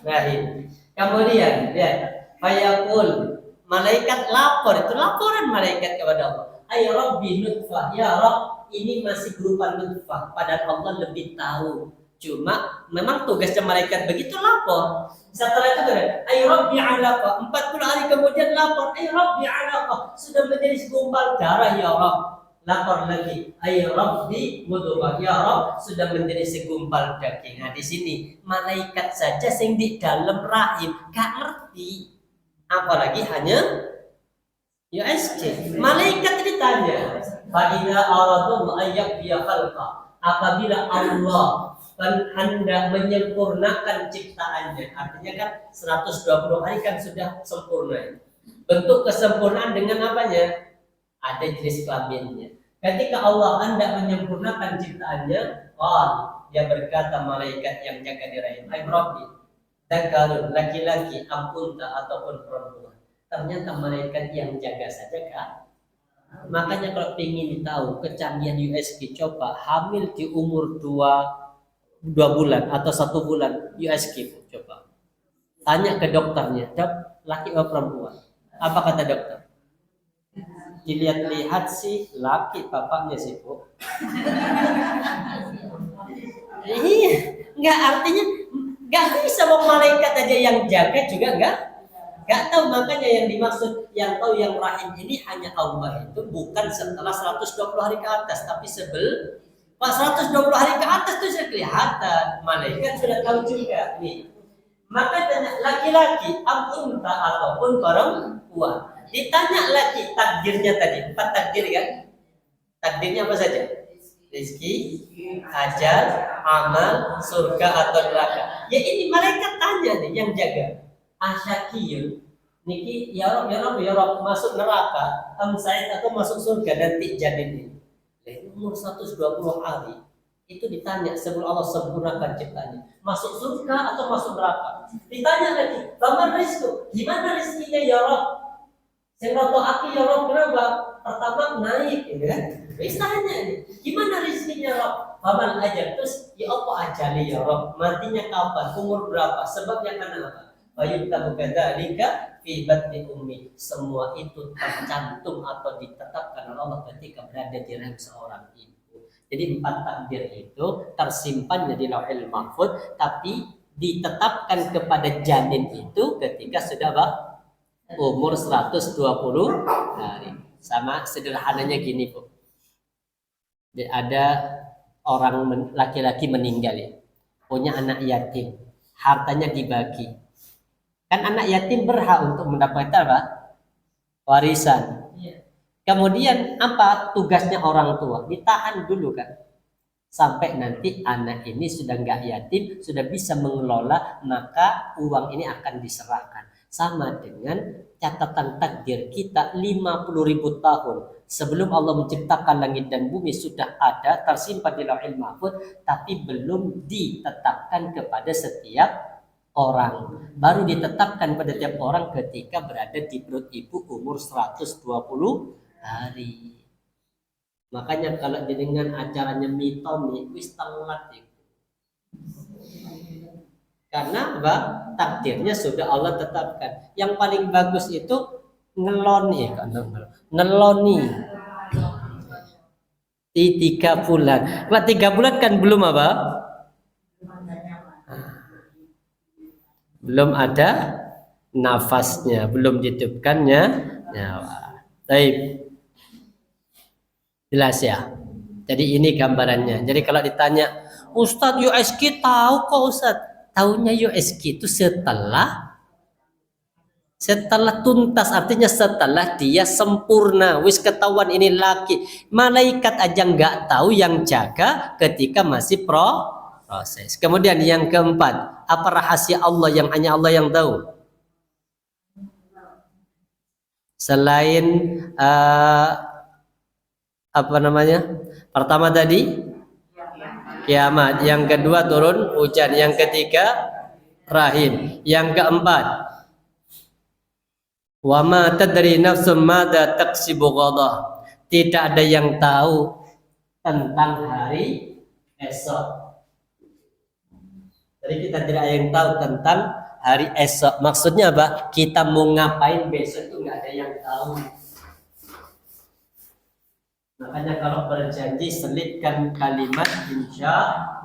Rahim. Kemudian lihat, fayaqul, malaikat lapor, itu laporan malaikat kepada Allah. Ay Rabbi nutfah, ya Rabb, ini masih berupa nutfah, padahal Allah lebih tahu. Cuma memang tugasnya malaikat begitu lapor. Setelah itu kan, ay Rabbi alaqah, 40 hari kemudian lapor, ay Rabbi alaqah, sudah menjadi segumpal darah ya Rabb. Lapor lagi, ay Rabbi mudghah, ya Rabb, sudah menjadi segumpal daging. Nah di sini malaikat saja sing di dalam rahim gak ngerti, apalagi hanya USG. Malaikat ditanya, "Fa'idza aradallahu ayyaqdiya khalqa." Apabila Allah hendak menyempurnakan ciptaannya, artinya kan 120 hari kan sudah sempurna. Bentuk kesempurnaan dengan apanya? Ada jenis kelaminnya. Ketika Allah hendak menyempurnakan ciptaannya, dia berkata malaikat yang jaga di rahim, "Ay Rabbi, dzakarun, laki-laki, apunta ataupun perempuan." Ternyata malaikat yang jaga saja kan. Makanya kalau ingin tahu kecanggihan USG, coba hamil di umur 2 bulan atau 1 bulan USG, coba Tanya ke dokternya, dok, laki atau perempuan? Apa kata dokter? Dilihat-lihat sih laki bapaknya sih, Bu. Iya, nggak artinya nggak bisa mau malaikat aja yang jaga juga nggak tahu. Makanya yang dimaksud yang tahu yang rahim ini hanya Allah, itu bukan setelah 120 hari ke atas, tapi pas 120 hari ke atas itu sudah kelihatan, malaikat sudah tahu juga nih. Maka tanya laki-laki apunta ataupun perempuan. Ditanya lagi takdirnya tadi, 4 takdir kan? Takdirnya apa saja? Rizki, ajal, amal, surga atau neraka. Ya ini malaikat tanya nih yang jaga. Asyakiyun, niki ya Rob masuk neraka, saya atau masuk surga nanti janin ini. Umur 120 hari itu ditanya sebelum Allah sempurnakan ciptanya, masuk surga atau masuk neraka. Ditanya lagi, "Baman rizku, gimana rizkinya ya Rob?" Senroto aki ya Rob, kenapa? Pertama naik, gitu kan? Tanya ini, gimana rizkinya Rob? Baman aja, terus ya apa ajali ya Rob? Matinya kapan? Umur berapa? Sebabnya karena apa? Fayubtahu kadzalika fi batni ummi. Semua itu tercantum atau ditetapkan oleh Allah ketika berada di rahim seorang ibu. Jadi 4 takdir itu tersimpan di Lauhul Mahfuz, tapi ditetapkan kepada janin itu ketika sudah umur 120 hari. Sama sederhananya gini, Bu. Ada orang laki-laki meninggal ya, punya anak yatim, hartanya dibagi. Kan anak yatim berhak untuk mendapatkan apa? Warisan. Kemudian apa tugasnya orang tua? Ditahan dulu kan, sampai nanti anak ini sudah nggak yatim, sudah bisa mengelola, maka uang ini akan diserahkan. Sama dengan catatan takdir kita 50.000 tahun sebelum Allah menciptakan langit dan bumi sudah ada tersimpan di Lauhul Mahfuz, tapi belum ditetapkan kepada setiap orang. Baru ditetapkan pada tiap orang ketika berada di perut ibu umur 120 hari. Makanya kalau dengan acaranya mitomi wis telat itu. Karena apa? Takdirnya sudah Allah tetapkan. Yang paling bagus itu ngeloni di 3 bulan. 3 bulan kan belum apa? Belum ada nafasnya, belum ditiupkannya nyawa. Baik. Jelas ya. Jadi ini gambarannya. Jadi kalau ditanya, Ustadz USG tahu kok Ustadz. Tahunya USG itu setelah tuntas, artinya setelah dia sempurna, wis ketahuan ini laki. Malaikat aja nggak tahu yang jaga ketika masih proses. Kemudian yang keempat, apa rahasia Allah yang hanya Allah yang tahu? Selain pertama tadi kiamat, yang kedua turun hujan, yang ketiga rahim, yang keempat wa ma tadri nafsum madza taksibu ghadah. Tidak ada yang tahu tentang hari esok. Jadi kita tidak ada yang tahu tentang hari esok. Maksudnya apa? Kita mau ngapain besok itu nggak ada yang tahu. Makanya kalau berjanji selipkan kalimat insya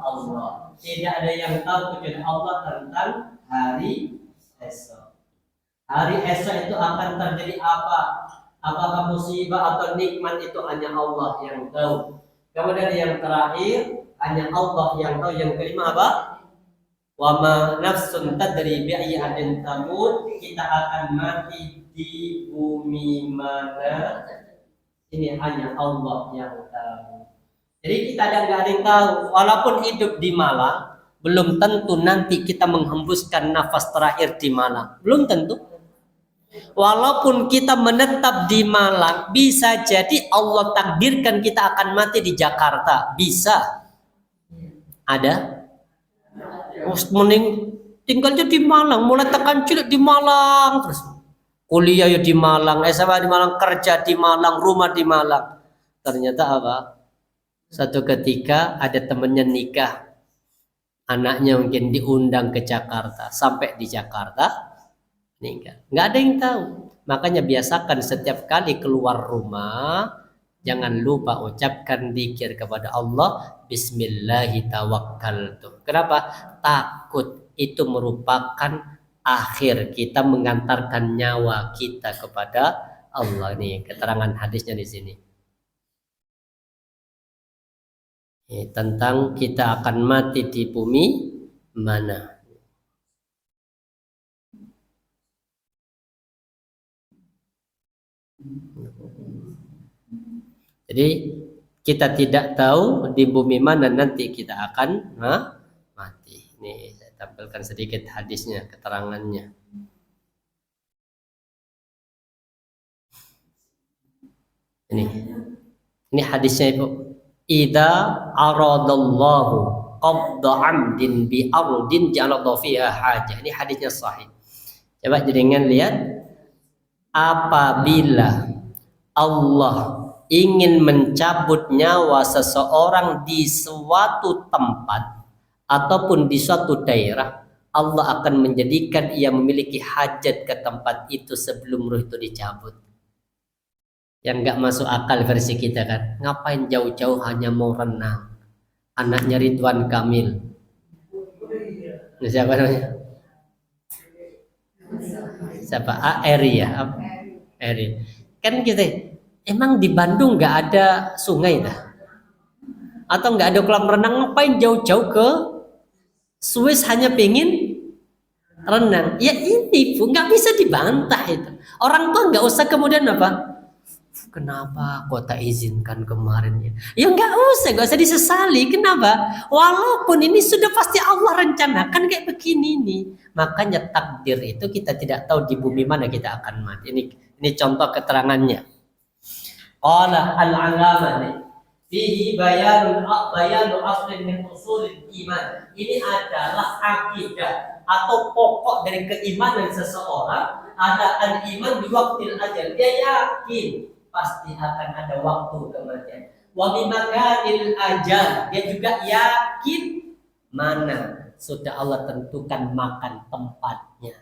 Allah. Tidak ada yang tahu kecuali Allah tentang hari esok. Hari esok itu akan terjadi apa? Apakah musibah atau nikmat itu hanya Allah yang tahu. Kemudian yang terakhir hanya Allah yang tahu. Yang kelima apa? Wa ma nafsun tadri bi ayyi adin tamut. Kita akan mati di bumi mana? Ini hanya Allah yang tahu. Jadi kita nggak ada yang tahu. Walaupun hidup di Malang, belum tentu nanti kita menghembuskan nafas terakhir di Malang. Belum tentu. Walaupun kita menetap di Malang, bisa jadi Allah takdirkan kita akan mati di Jakarta. Bisa. Ada? Mending tinggalnya di Malang, mulai tekan cilik di Malang terus. Kuliah ya di Malang, SMA di Malang, kerja di Malang, rumah di Malang. Ternyata apa? Satu ketika ada temennya nikah. Anaknya mungkin diundang ke Jakarta, sampai di Jakarta meninggal. Nggak ada yang tahu. Makanya biasakan setiap kali keluar rumah, jangan lupa ucapkan dzikir kepada Allah, Bismillahirrahmanirrahim. Kenapa? Takut itu merupakan akhir kita mengantarkan nyawa kita kepada Allah. Nih keterangan hadisnya di sini. Tentang kita akan mati di bumi mana. Jadi kita tidak tahu di bumi mana nanti kita akan mati. Ini saya tampilkan sedikit hadisnya, keterangannya. Ini hadisnya Ibu. Idza aradallahu qabda 'amdin bi ardin ja'alallahu fiha hajah. Ini hadisnya sahih. Coba jenengan lihat, apabila Allah ingin mencabut nyawa seseorang di suatu tempat ataupun di suatu daerah, Allah akan menjadikan ia memiliki hajat ke tempat itu sebelum ruh itu dicabut. Yang nggak masuk akal versi kita kan, ngapain jauh-jauh hanya mau renang. Anaknya Ridwan Kamil, ini siapa namanya? Siapa? Eri ya? Eri. Kan gitu. Emang di Bandung nggak ada sungai dah? Atau nggak ada kolam renang? Ngapain jauh-jauh ke Swiss hanya pengen renang? Ya ini Bu, nggak bisa dibantah itu. Orang tua nggak usah kemudian apa? Kenapa kok tak izinkan kemarin ya? Ya nggak usah disesali. Kenapa? Walaupun ini sudah pasti Allah rencanakan kayak begini nih. Makanya takdir itu kita tidak tahu di bumi mana kita akan mati. Ini contoh keterangannya. Qala al-'allamah fihi bayanu aslin min usulil iman. Ini adalah akidah atau pokok dari keimanan seseorang. Ada al-iman di waktil ajal. Dia yakin pasti akan ada waktu kematian. Wa bi makanil ajal, dia juga yakin mana sudah Allah tentukan makan tempatnya.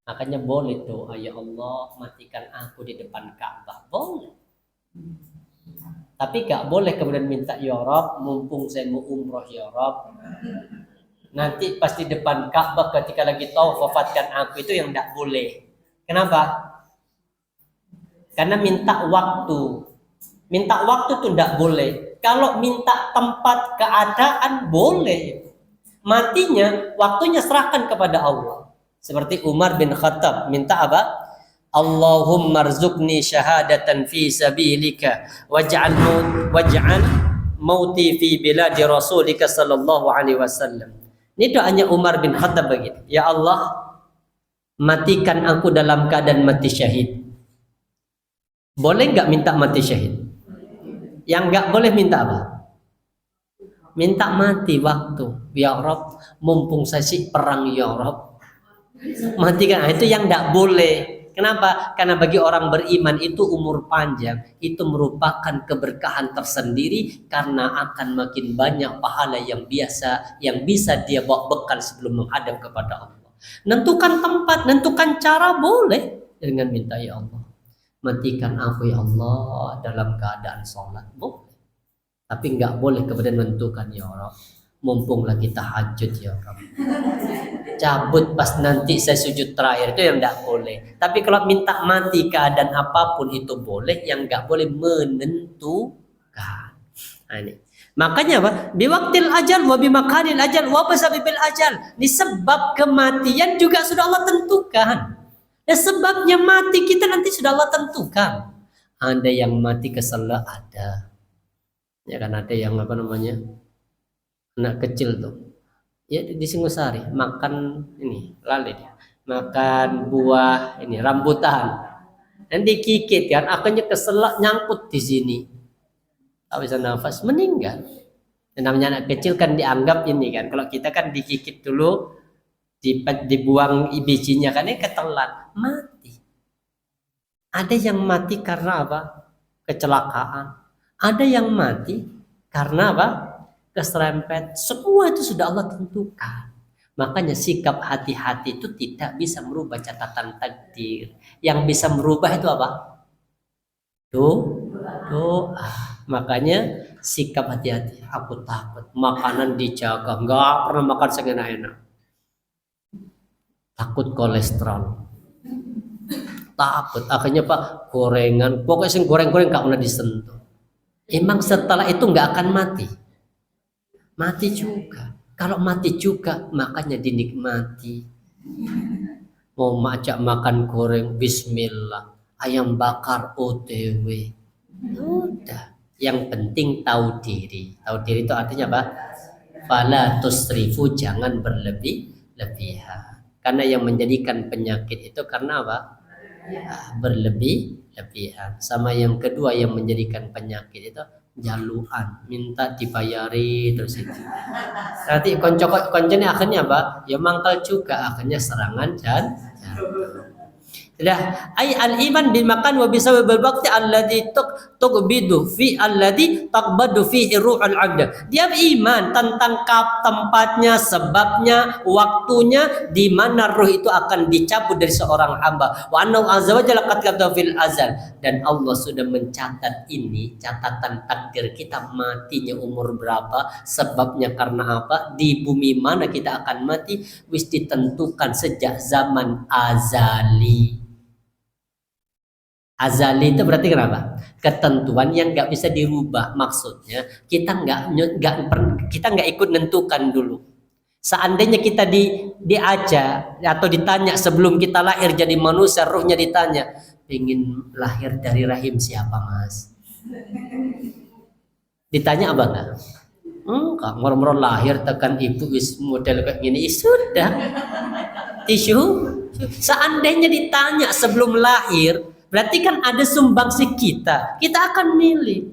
Makanya boleh doa, ya Allah matikan aku di depan Ka'bah, boleh. Tapi gak boleh kemudian minta ya Rabb, mumpung saya mau umroh ya Rabb, nanti pas di depan Ka'bah ketika lagi tawaf wafatkan aku, itu yang gak boleh. Kenapa? Karena minta waktu tuh tidak boleh. Kalau minta tempat keadaan boleh. Matinya, waktunya serahkan kepada Allah. Seperti Umar bin Khattab minta apa? Allahumma rzuqni syahadatan fi sabilika waj'al mauti fi biladi rasulika sallallahu alaihi wasallam. Ini doanya Umar bin Khattab begitu. Ya Allah, matikan aku dalam keadaan mati syahid. Boleh nggak minta mati syahid? Yang nggak boleh minta apa? Minta mati waktu. Ya Rabb, mumpung saya sih perang ya Rabb, matikan. Itu yang nggak boleh. Kenapa? Karena bagi orang beriman itu umur panjang itu merupakan keberkahan tersendiri, karena akan makin banyak pahala yang bisa dia bawa bekal sebelum menghadap kepada Allah. Nentukan tempat, nentukan cara boleh dengan minta ya Allah, matikan aku ya Allah dalam keadaan sholat, boleh. Tapi nggak boleh kemudian menentukan ya Allah, mumpung lagi tahajud ya Allah, cabut pas nanti saya sujud terakhir, itu yang nggak boleh. Tapi kalau minta mati keadaan apapun itu boleh, yang nggak boleh menentukan. Nah, ini makanya apa? Biwaktil ajal wa bimakanil ajal wa bisababil ajal. Di sebab kematian juga sudah Allah tentukan. Ya sebabnya mati kita nanti sudah Allah tentukan. Ada yang mati kesela, ada. Ya kan, ada yang apa namanya, anak kecil tuh. Ya di Singosari makan ini lali dia. Makan buah ini rambutan. Dan dikikit kan, akhirnya keselak nyangkut di sini. Tak bisa nafas, meninggal. Dan namanya anak kecil kan dianggap ini kan. Kalau kita kan dikikit dulu, dibuang bijinya kan, ini ketelan, mati. Ada yang mati karena apa? Kecelakaan. Ada yang mati karena apa? keserempet, semua itu sudah Allah tentukan. Makanya sikap hati-hati itu tidak bisa merubah catatan takdir. Yang bisa merubah itu apa? Doa. Makanya sikap hati-hati. Aku takut makanan dijaga, nggak pernah makan seenak-enak. Takut kolesterol. Takut akhirnya Pak gorengan, pokoknya sing goreng-goreng nggak pernah disentuh. Emang setelah itu nggak akan mati juga. Kalau mati juga makanya dinikmati. Mau ajak makan goreng, Bismillah, ayam bakar OTW, udah. Yang penting tahu diri. Tahu diri itu artinya apa? Fala tusrifu, jangan berlebihan. Karena yang menjadikan penyakit itu karena apa? Berlebihan. Sama yang kedua yang menjadikan penyakit itu jaluan, minta dibayari terus itu. Nanti koncone akhirnya apa? Ya mangkal juga, akhirnya serangan jantung. Lah ay al iman bil makan wa bisawi bil waqti alladhi tuqbidu fi alladhi taqbadu fihi ruhul abd. Dia beriman tentang tempatnya, sebabnya, waktunya di mana ruh itu akan dicabut dari seorang hamba. Wa anna azza wa jalla qad kataba fil azal, dan Allah sudah mencatat ini, catatan takdir kita matinya umur berapa, sebabnya karena apa, di bumi mana kita akan mati wis ditentukan sejak zaman azali. Azali itu berarti kenapa? Ketentuan yang nggak bisa dirubah. Maksudnya kita nggak ikut nentukan dulu. Seandainya kita diajak atau ditanya sebelum kita lahir jadi manusia, ruhnya ditanya, pengen lahir dari rahim siapa mas? Ditanya apa enggak? Enggak, moro-moro lahir tekan ibu wis model kayak gini, sudah. Tisu. Seandainya ditanya sebelum lahir, berarti kan ada sumbangsi kita akan milih.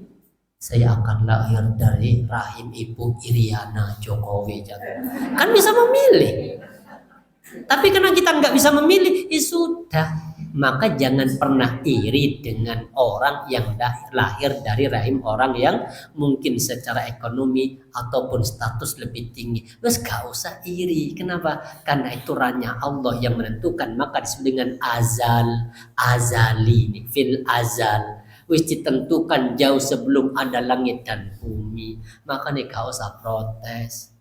Saya akan lahir dari rahim ibu Iriana Jokowi, kan bisa memilih. Tapi karena kita nggak bisa memilih, ya sudah. Maka jangan pernah iri dengan orang yang lahir dari rahim orang yang mungkin secara ekonomi ataupun status lebih tinggi. Terus gak usah iri. Kenapa? Karena itu ranah Allah yang menentukan. Maka disebut dengan azali, fil azal. Wis ditentukan jauh sebelum ada langit dan bumi. Makanya gak usah protes.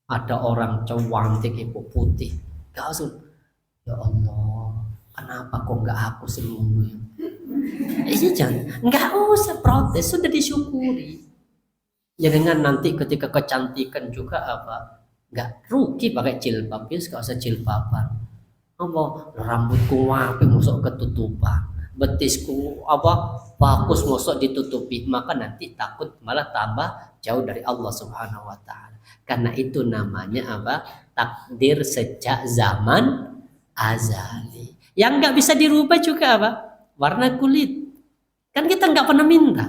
Ada orang cantik ibu putih, gak usah, ya Allah, kenapa kok nggak aku semuanya? Iya jangan, nggak usah protes, sudah disyukuri. Ya dengan nanti ketika kecantikan juga apa, nggak rugi pakai jilbab, ya gak usah jilbaban. Apa rambutku wapi masuk ketutupan, betisku apa bagus masuk ditutupi, maka nanti takut malah tambah jauh dari Allah Subhanahu Wa Taala. Karena itu namanya apa? Takdir sejak zaman azali. Yang nggak bisa dirubah juga apa? Warna kulit. Kan kita nggak pernah minta,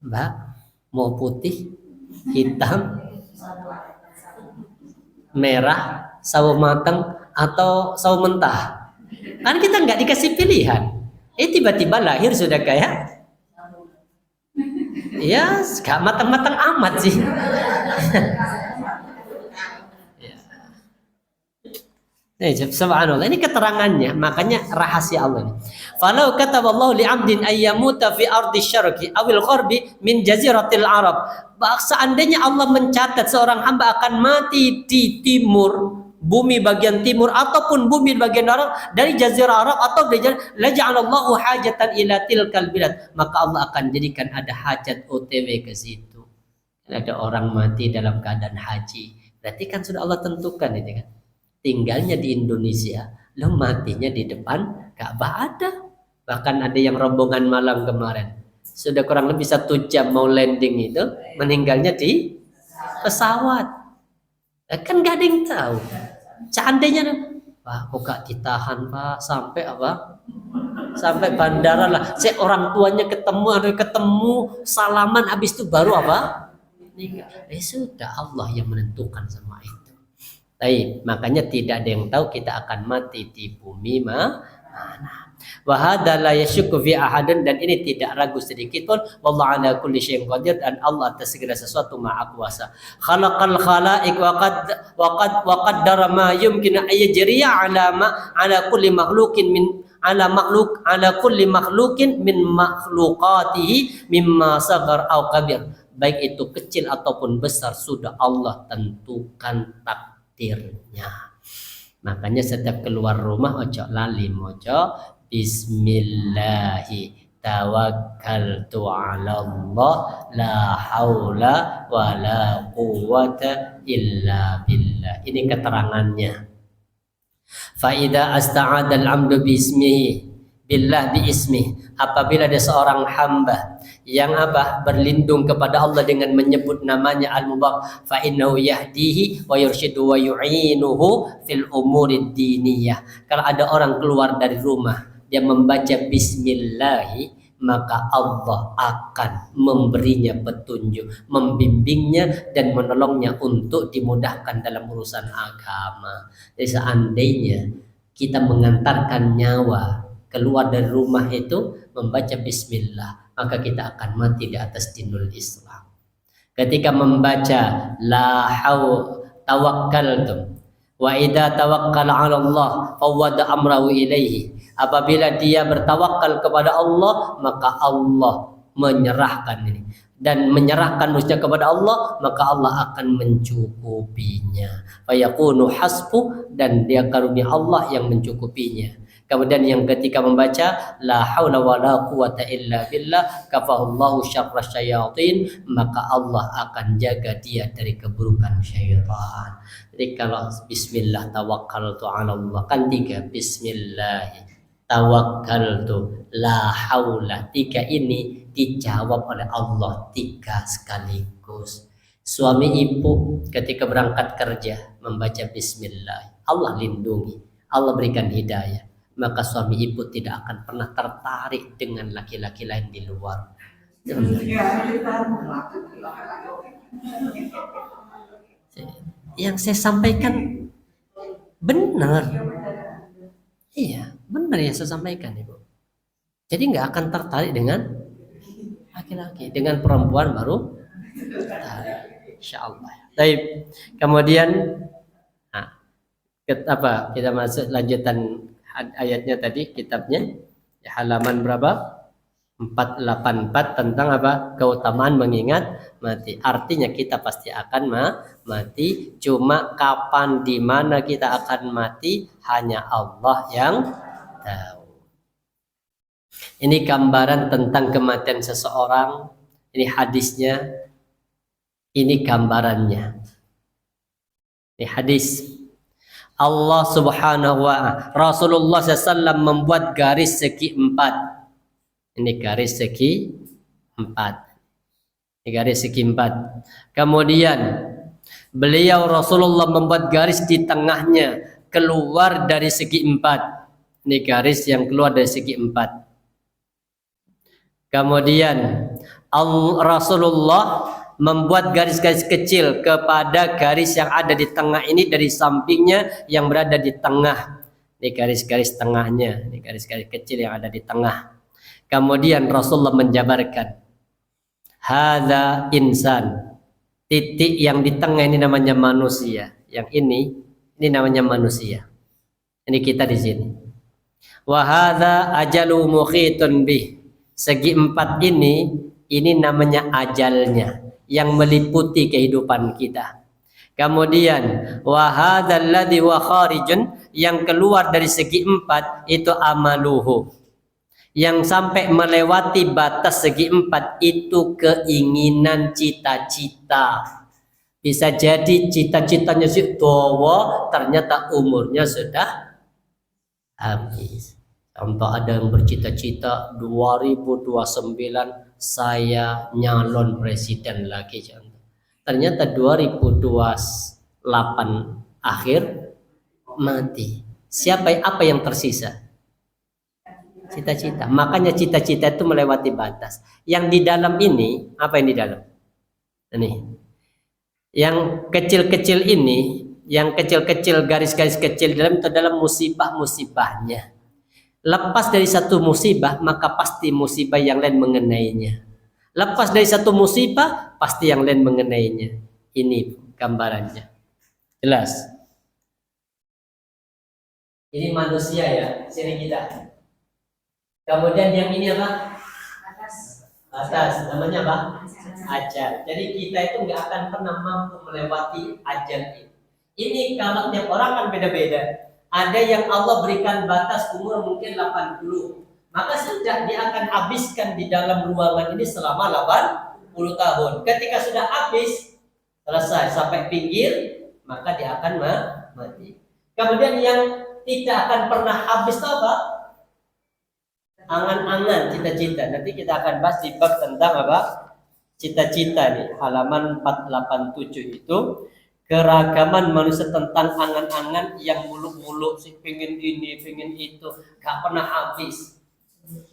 Mbak, mau putih, hitam, merah, sawo matang atau sawo mentah. Kan kita nggak dikasih pilihan. Tiba-tiba lahir sudah kayak, ya nggak matang-matang amat sih. Subhanallah, ini keterangannya, makanya rahasia Allah ini. Falau kataballahu li'abdin ayyamuta fi ardi syarqi awil gharbi min jaziratil arab. Seandainya Allah mencatat seorang hamba akan mati di timur, bumi bagian timur ataupun bumi bagian barat dari jazirah Arab atau la ja'alallahu hajatan ila tilkal bilad, maka Allah akan jadikan ada hajat OTW ke situ. Ada orang mati dalam keadaan haji, berarti kan sudah Allah tentukan itu kan. Tinggalnya di Indonesia, lo matinya di depan Ka'bah ada. Bahkan ada yang rombongan malam kemarin, sudah kurang lebih 1 jam mau landing itu, meninggalnya di pesawat. Kan gak ada yang tahu. Seandainya, Pak, kok gak ditahan Pak sampai apa? Sampai bandara lah. Orang tuanya ketemu, salaman, habis itu baru apa? Sudah Allah yang menentukan semua itu. Makanya tidak ada yang tahu kita akan mati di bumi mana. Wa hadza la yashukku fi ahadin, dan ini tidak ragu sedikit pun, wallahu ala kulli syai'in qadir, dan Allah atas segala sesuatu maha kuasa. Khalaqal khalaiq wa qaddara ma yumkinu ayajriya ala kulli makhluqin kulli makhluqin min makhluqatihi mimma saghar aw kabir. Baik itu kecil ataupun besar sudah Allah tentukan takdirnya. Makanya setiap keluar rumah ojo lali mojo bismillahi tawakkaltu 'ala Allah la haula wala quwwata illa billah. Ini keterangannya. Fa idza asta'ada al-'abdu bismihi billah bi ismihi, apabila ada seorang hamba yang berlindung kepada Allah dengan menyebut namanya al-mubarak, fa innahu yahdihi wa yurshidu wa yu'inuhu fil umuri diniyah. Kalau ada orang keluar dari rumah dia membaca bismillah, maka Allah akan memberinya petunjuk, membimbingnya dan menolongnya untuk dimudahkan dalam urusan agama. Jadi seandainya kita mengantarkan nyawa keluar dari rumah itu membaca bismillah, maka kita akan mati di atas dinul Islam. Ketika membaca la haul tawakkaltum wa idza tawakkala 'ala Allah fawwada amrahu ilaihi, apabila dia bertawakal kepada Allah maka Allah menyerahkan ini, dan menyerahkan manusia kepada Allah maka Allah akan mencukupinya. Fayakunu hasbu, dan dia karunia Allah yang mencukupinya. Kemudian yang ketika membaca la haula wala quwata illa billah kafahullahu syarra syayatin, maka Allah akan jaga dia dari keburukan syaitan. Jadi kalau bismillah tawakkaltu 'ala Allah kan 3, bismillah tawakkaltu la haula, 3 ini dijawab oleh Allah 3 sekaligus. Suami ibu ketika berangkat kerja membaca bismillah, Allah lindungi, Allah berikan hidayah, maka suami ibu tidak akan pernah tertarik dengan laki-laki lain di luar. Yang saya sampaikan benar. Iya, benar yang saya sampaikan, Ibu. Jadi nggak akan tertarik dengan laki-laki, dengan perempuan baru tertarik. Insyaallah. Baik. Kemudian kita masuk lanjutan ayatnya tadi, kitabnya halaman berapa? 484 tentang keutamaan mengingat mati. Artinya kita pasti akan mati, cuma kapan di mana kita akan mati hanya Allah yang tahu. Ini gambaran tentang kematian seseorang, ini hadisnya, ini gambarannya. Ini hadis Allah subhanahu wa ta'ala, Rasulullah SAW membuat garis segi 4. Ini garis segi 4. Ini garis segi 4. Kemudian beliau Rasulullah membuat garis di tengahnya keluar dari segi 4. Ini garis yang keluar dari segi 4. Kemudian Rasulullah membuat garis-garis kecil kepada garis yang ada di tengah ini dari sampingnya yang berada di tengah. Ini garis-garis tengahnya, ini garis-garis kecil yang ada di tengah. Kemudian Rasulullah menjabarkan, hadza insan. Titik yang di tengah ini namanya manusia. Yang ini namanya manusia. Ini kita di sini. Wa hadza ajalu mukhitun bih. Segi 4 ini namanya ajalnya yang meliputi kehidupan kita. Kemudian wa hadzal ladzi wa kharijun, yang keluar dari segi 4 itu amaluhu. Yang sampai melewati batas segi 4 itu keinginan, cita-cita. Bisa jadi cita-citanya si tua, ternyata umurnya sudah habis. Contoh ada yang bercita-cita 2029 saya nyalon presiden lagi, ternyata 2028 akhir mati. Apa yang tersisa? Cita-cita. Makanya cita-cita itu melewati batas. Yang di dalam ini, apa yang di dalam? Ini. Yang kecil-kecil ini, yang kecil-kecil garis-garis kecil dalam itu adalah musibah-musibahnya. Lepas dari satu musibah, maka pasti musibah yang lain mengenainya. Lepas dari satu musibah, pasti yang lain mengenainya. Ini gambarannya. Jelas? Ini manusia ya, sini kita. Kemudian yang ini apa? Atas. Namanya apa? Ajal. Jadi kita itu nggak akan pernah mampu melewati ajal ini. Ini kalau tiap orang kan beda-beda. Ada yang Allah berikan batas umur mungkin 80. Maka sudah dia akan habiskan di dalam ruangan ini selama 80 tahun. Ketika sudah habis, selesai sampai pinggir, maka dia akan mati. Kemudian yang tidak akan pernah habis itu apa? Angan-angan, cita-cita. Nanti kita akan bahas di bab tentang apa? Cita-cita nih, halaman 487 itu. Keragaman manusia tentang angan-angan yang muluk-muluk sih, pengen ini, pengen itu, gak pernah habis.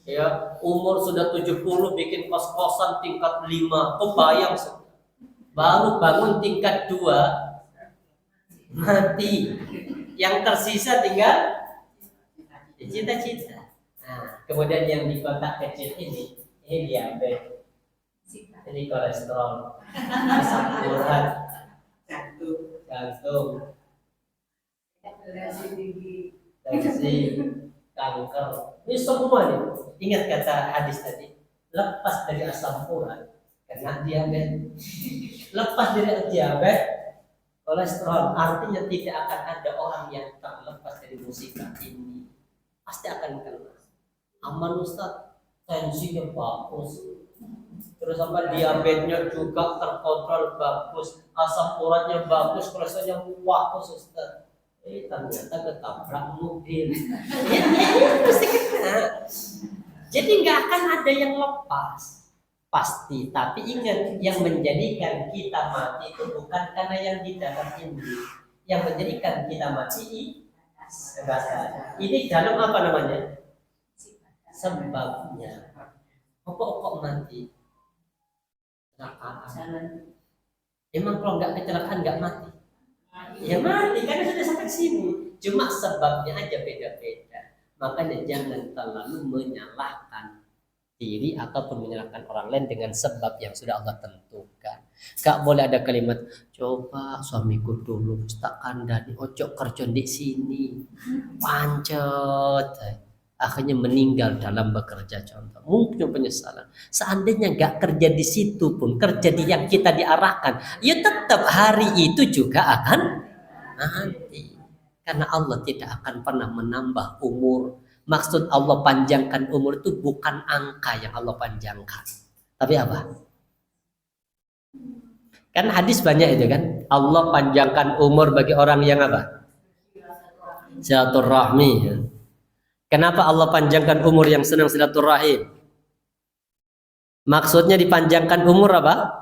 Ya, umur sudah 70 bikin kos-kosan tingkat 5, kebayang baru bangun tingkat 2 mati. Yang tersisa tinggal cita-cita. Nah, kemudian yang di kotak kecil ini diabetes, ini kolesterol, asam urat, jantung, tensi, kanker, ini semua nih. Ingat kata hadis tadi, lepas dari asam urat kena diabetes, lepas dari diabetes, kolesterol, artinya tidak akan ada orang yang terlepas dari musibah ini, pasti akan kena. Aman Ustaz, tensinya bagus, terus apa diabetesnya juga terkontrol bagus, asam uratnya bagus, kolesterolnya bagus Ustaz. Ternyata ketabrak mobil. Ini mesti kena. Jadi nggak akan ada yang lepas, pasti. Tapi ingat, yang menjadikan kita mati itu bukan karena yang di dalam ini. Yang menjadikan kita mati ini dalam apa namanya? Sebabnya. Kok mati? Kecelakaan. Emang kalau nggak kecelakaan nggak mati? Ya mati, karena sudah sampai sini. Cuma sebabnya aja beda-beda. Makanya jangan terlalu menyalahkan diri ataupun menyalahkan orang lain dengan sebab yang sudah Allah tentukan. Gak boleh ada kalimat, coba suamiku dulu tak kandani, ojo kerja di sini, pancet. Akhirnya meninggal dalam bekerja, contoh mungkin penyesalan. Seandainya nggak kerja di situ pun, kerja di yang kita diarahkan, ya tetap hari itu juga akan nanti. Karena Allah tidak akan pernah menambah umur. Maksud Allah panjangkan umur itu bukan angka yang Allah panjangkan, tapi apa? Kan hadis banyak itu kan, Allah panjangkan umur bagi orang yang apa? Silaturahmi. Kenapa Allah panjangkan umur yang senang silaturahim? Maksudnya dipanjangkan umur apa?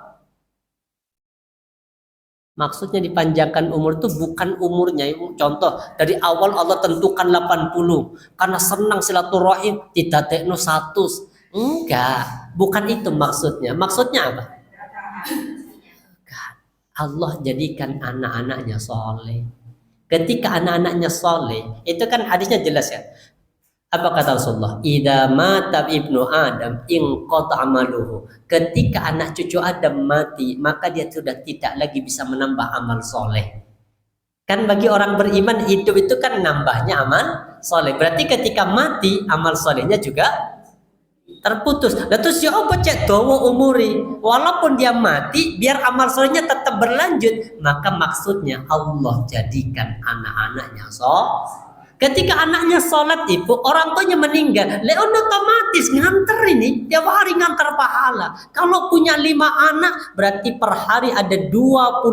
Maksudnya dipanjangkan umur itu bukan umurnya. Contoh, dari awal Allah tentukan 80. Karena senang silaturahim, ditatekno 100. Enggak, bukan itu maksudnya. Maksudnya apa? Allah jadikan anak-anaknya soleh. Ketika anak-anaknya soleh, itu kan hadisnya jelas ya. Apa kata Rasulullah? Idza mata ibnu Adam inqata amaluhu. Ketika anak cucu Adam mati, maka dia sudah tidak lagi bisa menambah amal soleh. Kan bagi orang beriman hidup itu kan nambahnya amal soleh. Berarti ketika mati amal solehnya juga terputus. Lalu terus ya apa cek dawa umuri. Walaupun dia mati, biar amal solehnya tetap berlanjut. Maka maksudnya Allah jadikan anak-anaknya soleh. Ketika anaknya sholat ibu, orang tuanya meninggal, leon otomatis nganter ini, tiap hari nganter pahala. Kalau punya 5 anak, berarti per hari ada 25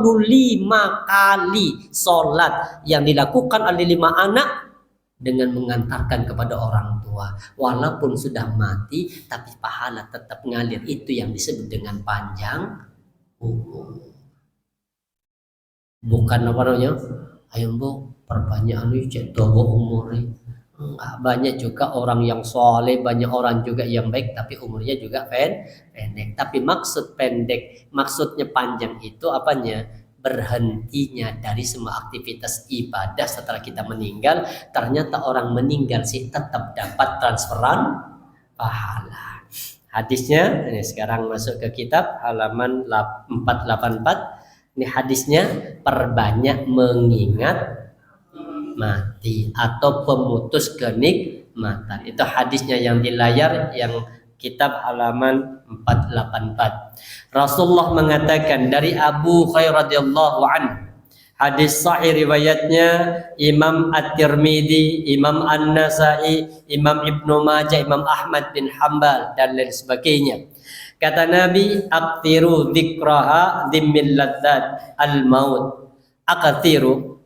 kali sholat yang dilakukan oleh 5 anak dengan mengantarkan kepada orang tua. Walaupun sudah mati, tapi pahala tetap ngalir. Itu yang disebut dengan panjang umur. Bukan apa namanya? Ayo bu, perbanyak cek dawa umur. Enggak, banyak juga orang yang soleh, banyak orang juga yang baik, tapi umurnya juga pendek. Tapi maksud pendek, maksudnya panjang itu apanya? berhentinya dari semua aktivitas ibadah setelah kita meninggal. Ternyata orang meninggal sih tetap dapat transferan pahala. Hadisnya ini sekarang masuk ke kitab halaman 484. Ini hadisnya, perbanyak mengingat mati atau pemutus kenikmatan. Itu hadisnya yang di layar, yang kitab halaman 484. Rasulullah mengatakan dari Abu Hurairah radhiyallahu anhu, hadis sahih riwayatnya Imam At-Tirmidzi, Imam An-Nasai, Imam Ibnu Majah, Imam Ahmad bin Hambal dan lain sebagainya. Kata Nabi, aktiru dzikraha dhimmil ladzat al-maut. Aktiru,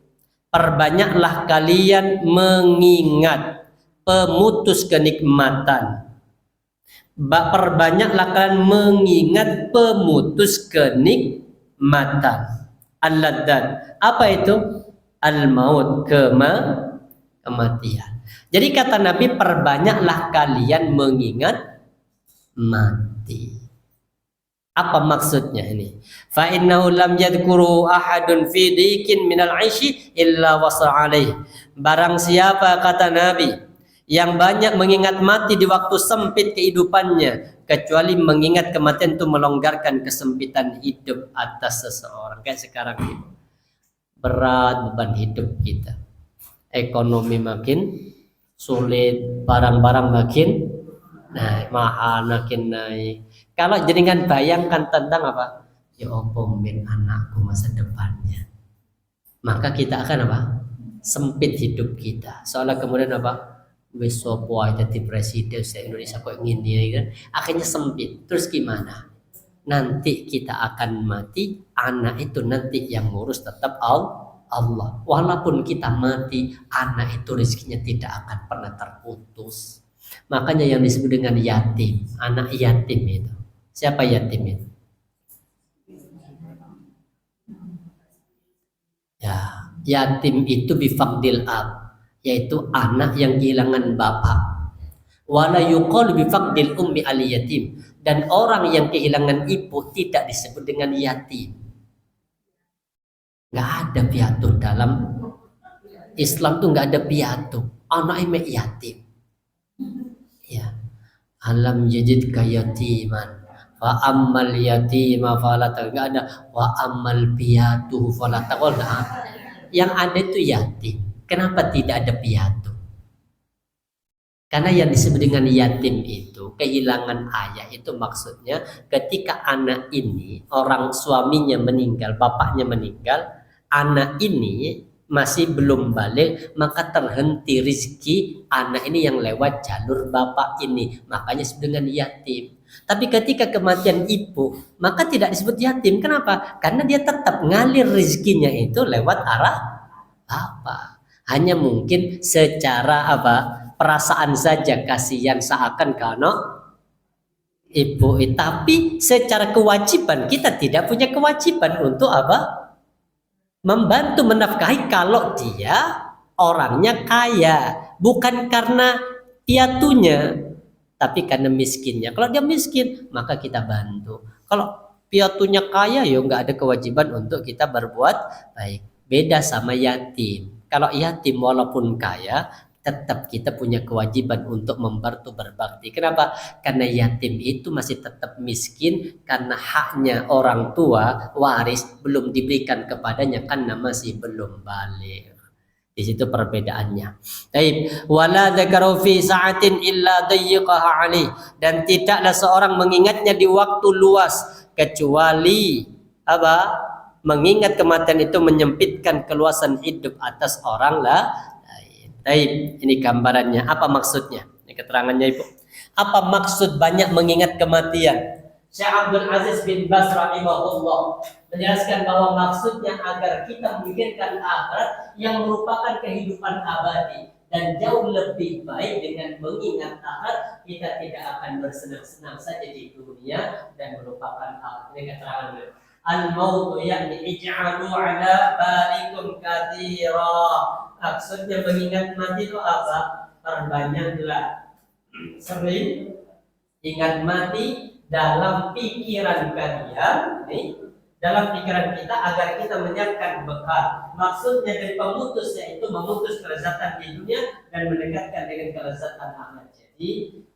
perbanyaklah kalian mengingat pemutus kenikmatan. Perbanyaklah kalian mengingat pemutus kenikmatan. Al-ladzat. Apa itu? Al-maut, kematian. Jadi kata Nabi, perbanyaklah kalian mengingat mati. Apa maksudnya ini? Fa innahu lam yadhkuru ahadun fi dikin minal 'aishi illa wasa alaih. Barang siapa, kata Nabi, yang banyak mengingat mati di waktu sempit kehidupannya, kecuali mengingat kematian itu melonggarkan kesempitan hidup atas seseorang. Kayak sekarang ini berat beban hidup kita, ekonomi makin sulit, barang-barang makin naik, mahal makin naik. Kalau jenengan bayangkan tentang apa? Ya opo min anakku masa depannya, maka kita akan apa? Sempit hidup kita. Soalnya kemudian apa? Wis sopo ae dadi presiden se-Indonesia kok ngene ya kan. Akhirnya sempit. Terus gimana? Nanti kita akan mati, anak itu nanti yang ngurus tetap Allah. Walaupun kita mati, anak itu rezekinya tidak akan pernah terputus. Makanya yang disebut dengan yatim, anak yatim itu. Siapa yatim itu? Ya, yatim itu bifaqdil ab, yaitu anak yang kehilangan bapak. Wala yuqalu bifaqdil ummi al yatim, dan orang yang kehilangan ibu tidak disebut dengan yatim. Nggak ada piatu dalam Islam tuh, nggak ada piatu. Anaknya yatim. Ya, alam yajidka yatiman wa ammal yatima fala, nggak ada wa ammal piatu fala taqul. Yang ada itu yatim. Kenapa tidak ada piatu? Karena yang disebut dengan yatim itu kehilangan ayah, itu maksudnya ketika anak ini orang suaminya meninggal, bapaknya meninggal, anak ini masih belum balik, maka terhenti rizki anak ini yang lewat jalur bapak ini, makanya disebut dengan yatim. Tapi ketika kematian ibu, maka tidak disebut yatim. Kenapa? Karena dia tetap ngalir rizkinya itu lewat arah bapak. Hanya mungkin secara perasaan saja kasihan seakan karena ibu, tapi secara kewajiban kita tidak punya kewajiban untuk membantu menafkahi kalau dia orangnya kaya, bukan karena piatunya, tapi karena miskinnya. Kalau dia miskin, maka kita bantu. Kalau piatunya kaya, ya nggak ada kewajiban untuk kita berbuat baik. Beda sama yatim. Kalau yatim walaupun kaya, tetap kita punya kewajiban untuk membantu berbakti. Kenapa? Karena yatim itu masih tetap miskin karena haknya orang tua waris belum diberikan kepadanya karena masih belum balik. Di situ perbedaannya. Baik, wala dzakaru fi sa'atin illa dayyiqaha alaih, dan tidaklah seorang mengingatnya di waktu luas kecuali mengingat kematian itu menyempitkan keluasan hidup atas orang lain. Baik, ini gambarannya. Apa maksudnya? Ini keterangannya Ibu. Apa maksud banyak mengingat kematian? Syekh Abdul Aziz bin Baz rahimahullah menjelaskan bahwa maksudnya agar kita memikirkan akhirat yang merupakan kehidupan abadi, dan jauh lebih baik dengan mengingat akhirat kita tidak akan bersenang-senang saja di dunia dan melupakan akhirat. Ini keterangan beliau. Al-maut yakni ij'alu ala balikum katsira. Maksudnya mengingat mati itu apa? Perbanyaklah sering ingat mati dalam pikiran kalian. Nih, dalam pikiran kita agar kita menyiapkan bekal. Maksudnya dari pemutus yaitu memutus kelezatan di dunia dan mendekatkan dengan kelezatan akhirat. Jadi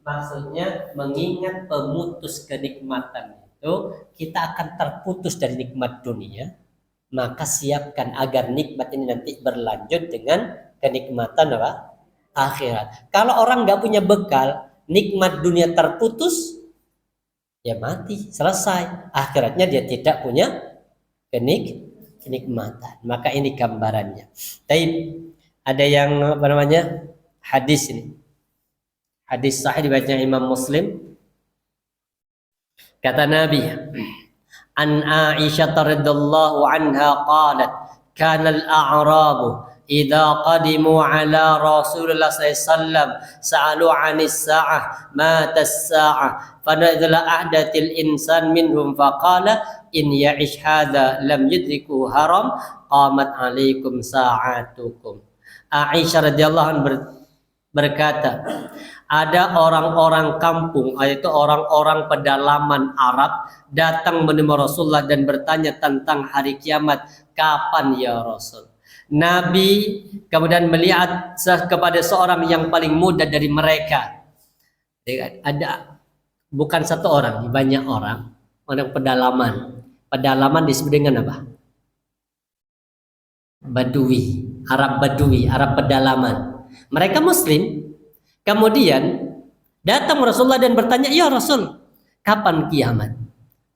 maksudnya mengingat pemutus kenikmatan itu kita akan terputus dari nikmat dunia. Maka siapkan agar nikmat ini nanti berlanjut dengan kenikmatan apa? Akhirat. Kalau orang nggak punya bekal, nikmat dunia terputus, ya mati, selesai. Akhiratnya dia tidak punya kenikmatan. Maka ini gambarannya. Tapi ada yang apa namanya? Hadis ini. Hadis sahih dibaca Imam Muslim. Kata Nabi, an Aisyah radhiyallahu anha qalat, kana al-a'rabu idza qadimu ala Rasulullah sallallahu alaihi wasallam sa'alu 'anis sa'ah mata as-sa'ah fa nadzala ahdatil insan minhum faqala in ya'ish hadha lam yudriku haram qamat 'alaikum sa'atukum. Aisyah radhiyallahu anha berkata, ada orang-orang kampung, yaitu orang-orang pedalaman Arab datang menemui Rasulullah dan bertanya tentang hari kiamat, kapan ya Rasul? Nabi kemudian melihat kepada seorang yang paling muda dari mereka. Ada bukan satu orang, banyak orang pedalaman. Pedalaman disebut dengan apa? Badui, Arab Badui, Arab pedalaman. Mereka Muslim. Kemudian datang Rasulullah dan bertanya, ya Rasul, kapan kiamat?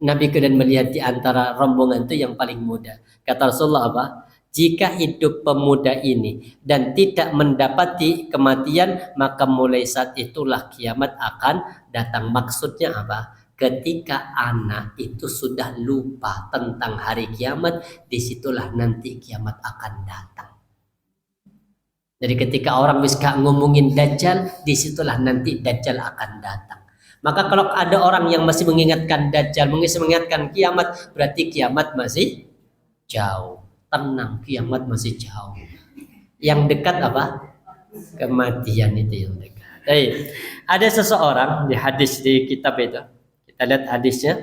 Nabi kemudian melihat di antara rombongan itu yang paling muda. Kata Rasulullah apa? Jika hidup pemuda ini dan tidak mendapati kematian, maka mulai saat itulah kiamat akan datang. Maksudnya apa? Ketika anak itu sudah lupa tentang hari kiamat, disitulah nanti kiamat akan datang. Jadi ketika orang bisa ngomongin Dajjal, disitulah nanti Dajjal akan datang. Maka kalau ada orang yang masih mengingatkan Dajjal, masih mengingatkan kiamat, berarti kiamat masih jauh. Tenang, kiamat masih jauh. Yang dekat apa? Kematian itu yang dekat. Baik. Ada seseorang di hadis di kitab itu. Kita lihat hadisnya.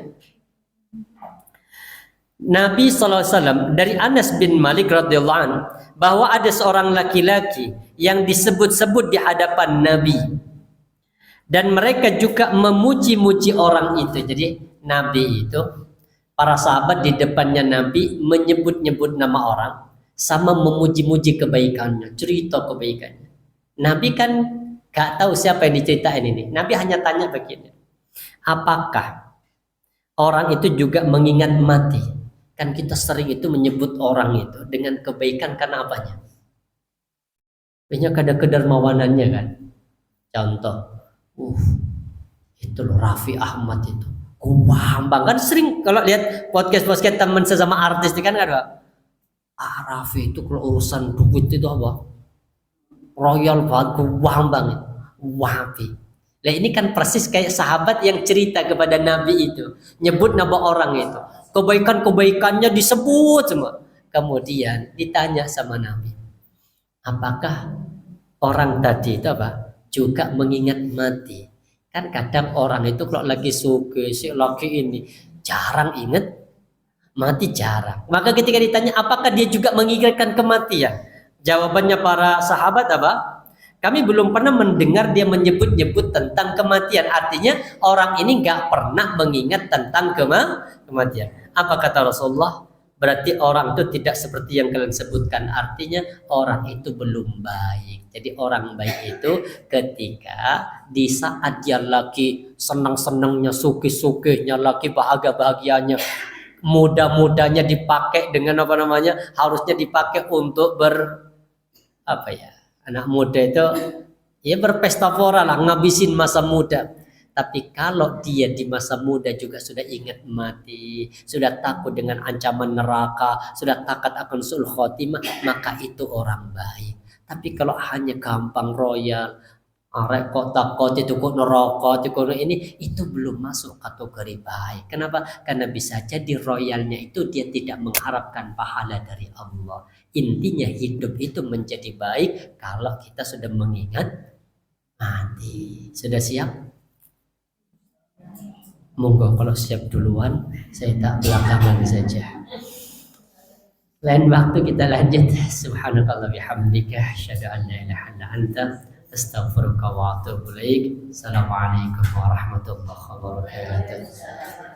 Nabi SAW dari Anas bin Malik radhiyallahu anhu bahwa ada seorang laki-laki yang disebut-sebut di hadapan Nabi dan mereka juga memuji-muji orang itu. Jadi Nabi itu, para sahabat di depannya Nabi menyebut-nyebut nama orang sama memuji-muji kebaikannya, cerita kebaikannya. Nabi kan gak tahu siapa yang diceritain ini. Nabi hanya tanya begini, apakah orang itu juga mengingat mati? Kan kita sering itu menyebut orang itu dengan kebaikan karena apanya? Banyak ada kedermawanannya kan. Contoh, itu loh Raffi Ahmad itu. Kumbang kan sering kalau lihat podcast teman sesama artis kan ada. Raffi itu kalau urusan duit itu apa? Royal banget, kumbang banget. Wafi. Nah ini kan persis kayak sahabat yang cerita kepada Nabi itu, nyebut nama orang itu. Kebaikan-kebaikannya disebut semua. Kemudian ditanya sama Nabi, apakah orang tadi itu apa? Juga mengingat mati. Kan kadang orang itu kalau lagi suge, lagi ini jarang ingat mati, jarang. Maka ketika ditanya apakah dia juga mengingatkan kematian? Jawabannya para sahabat apa? Kami belum pernah mendengar dia menyebut-nyebut tentang kematian. Artinya orang ini nggak pernah mengingat tentang kematian. Apa kata Rasulullah? Berarti orang itu tidak seperti yang kalian sebutkan. Artinya orang itu belum baik. Jadi orang baik itu ketika di saat dia lagi senang-senangnya, suki-sukinya, lagi bahagia-bahagianya, muda-mudanya dipakai dengan apa namanya? Harusnya dipakai untuk anak muda itu ya berpesta pora lah, ngabisin masa muda. Tapi kalau dia di masa muda juga sudah ingat mati, sudah takut dengan ancaman neraka, sudah takut akan su'ul khotimah, maka itu orang baik. Tapi kalau hanya gampang royal, rekod takut itu kok neraka, itu belum masuk kategori baik. Kenapa? Karena bisa jadi royalnya itu dia tidak mengharapkan pahala dari Allah. Intinya hidup itu menjadi baik kalau kita sudah mengingat mati. Sudah siap? Monggo kalau siap duluan, saya tak belakangan saja. Lain waktu kita lanjut. Subhanakallah bihamdika asyhadu an la ilaha illa anta astaghfiruka wa atubu ilaik. Assalamualaikum warahmatullahi wabarakatuh.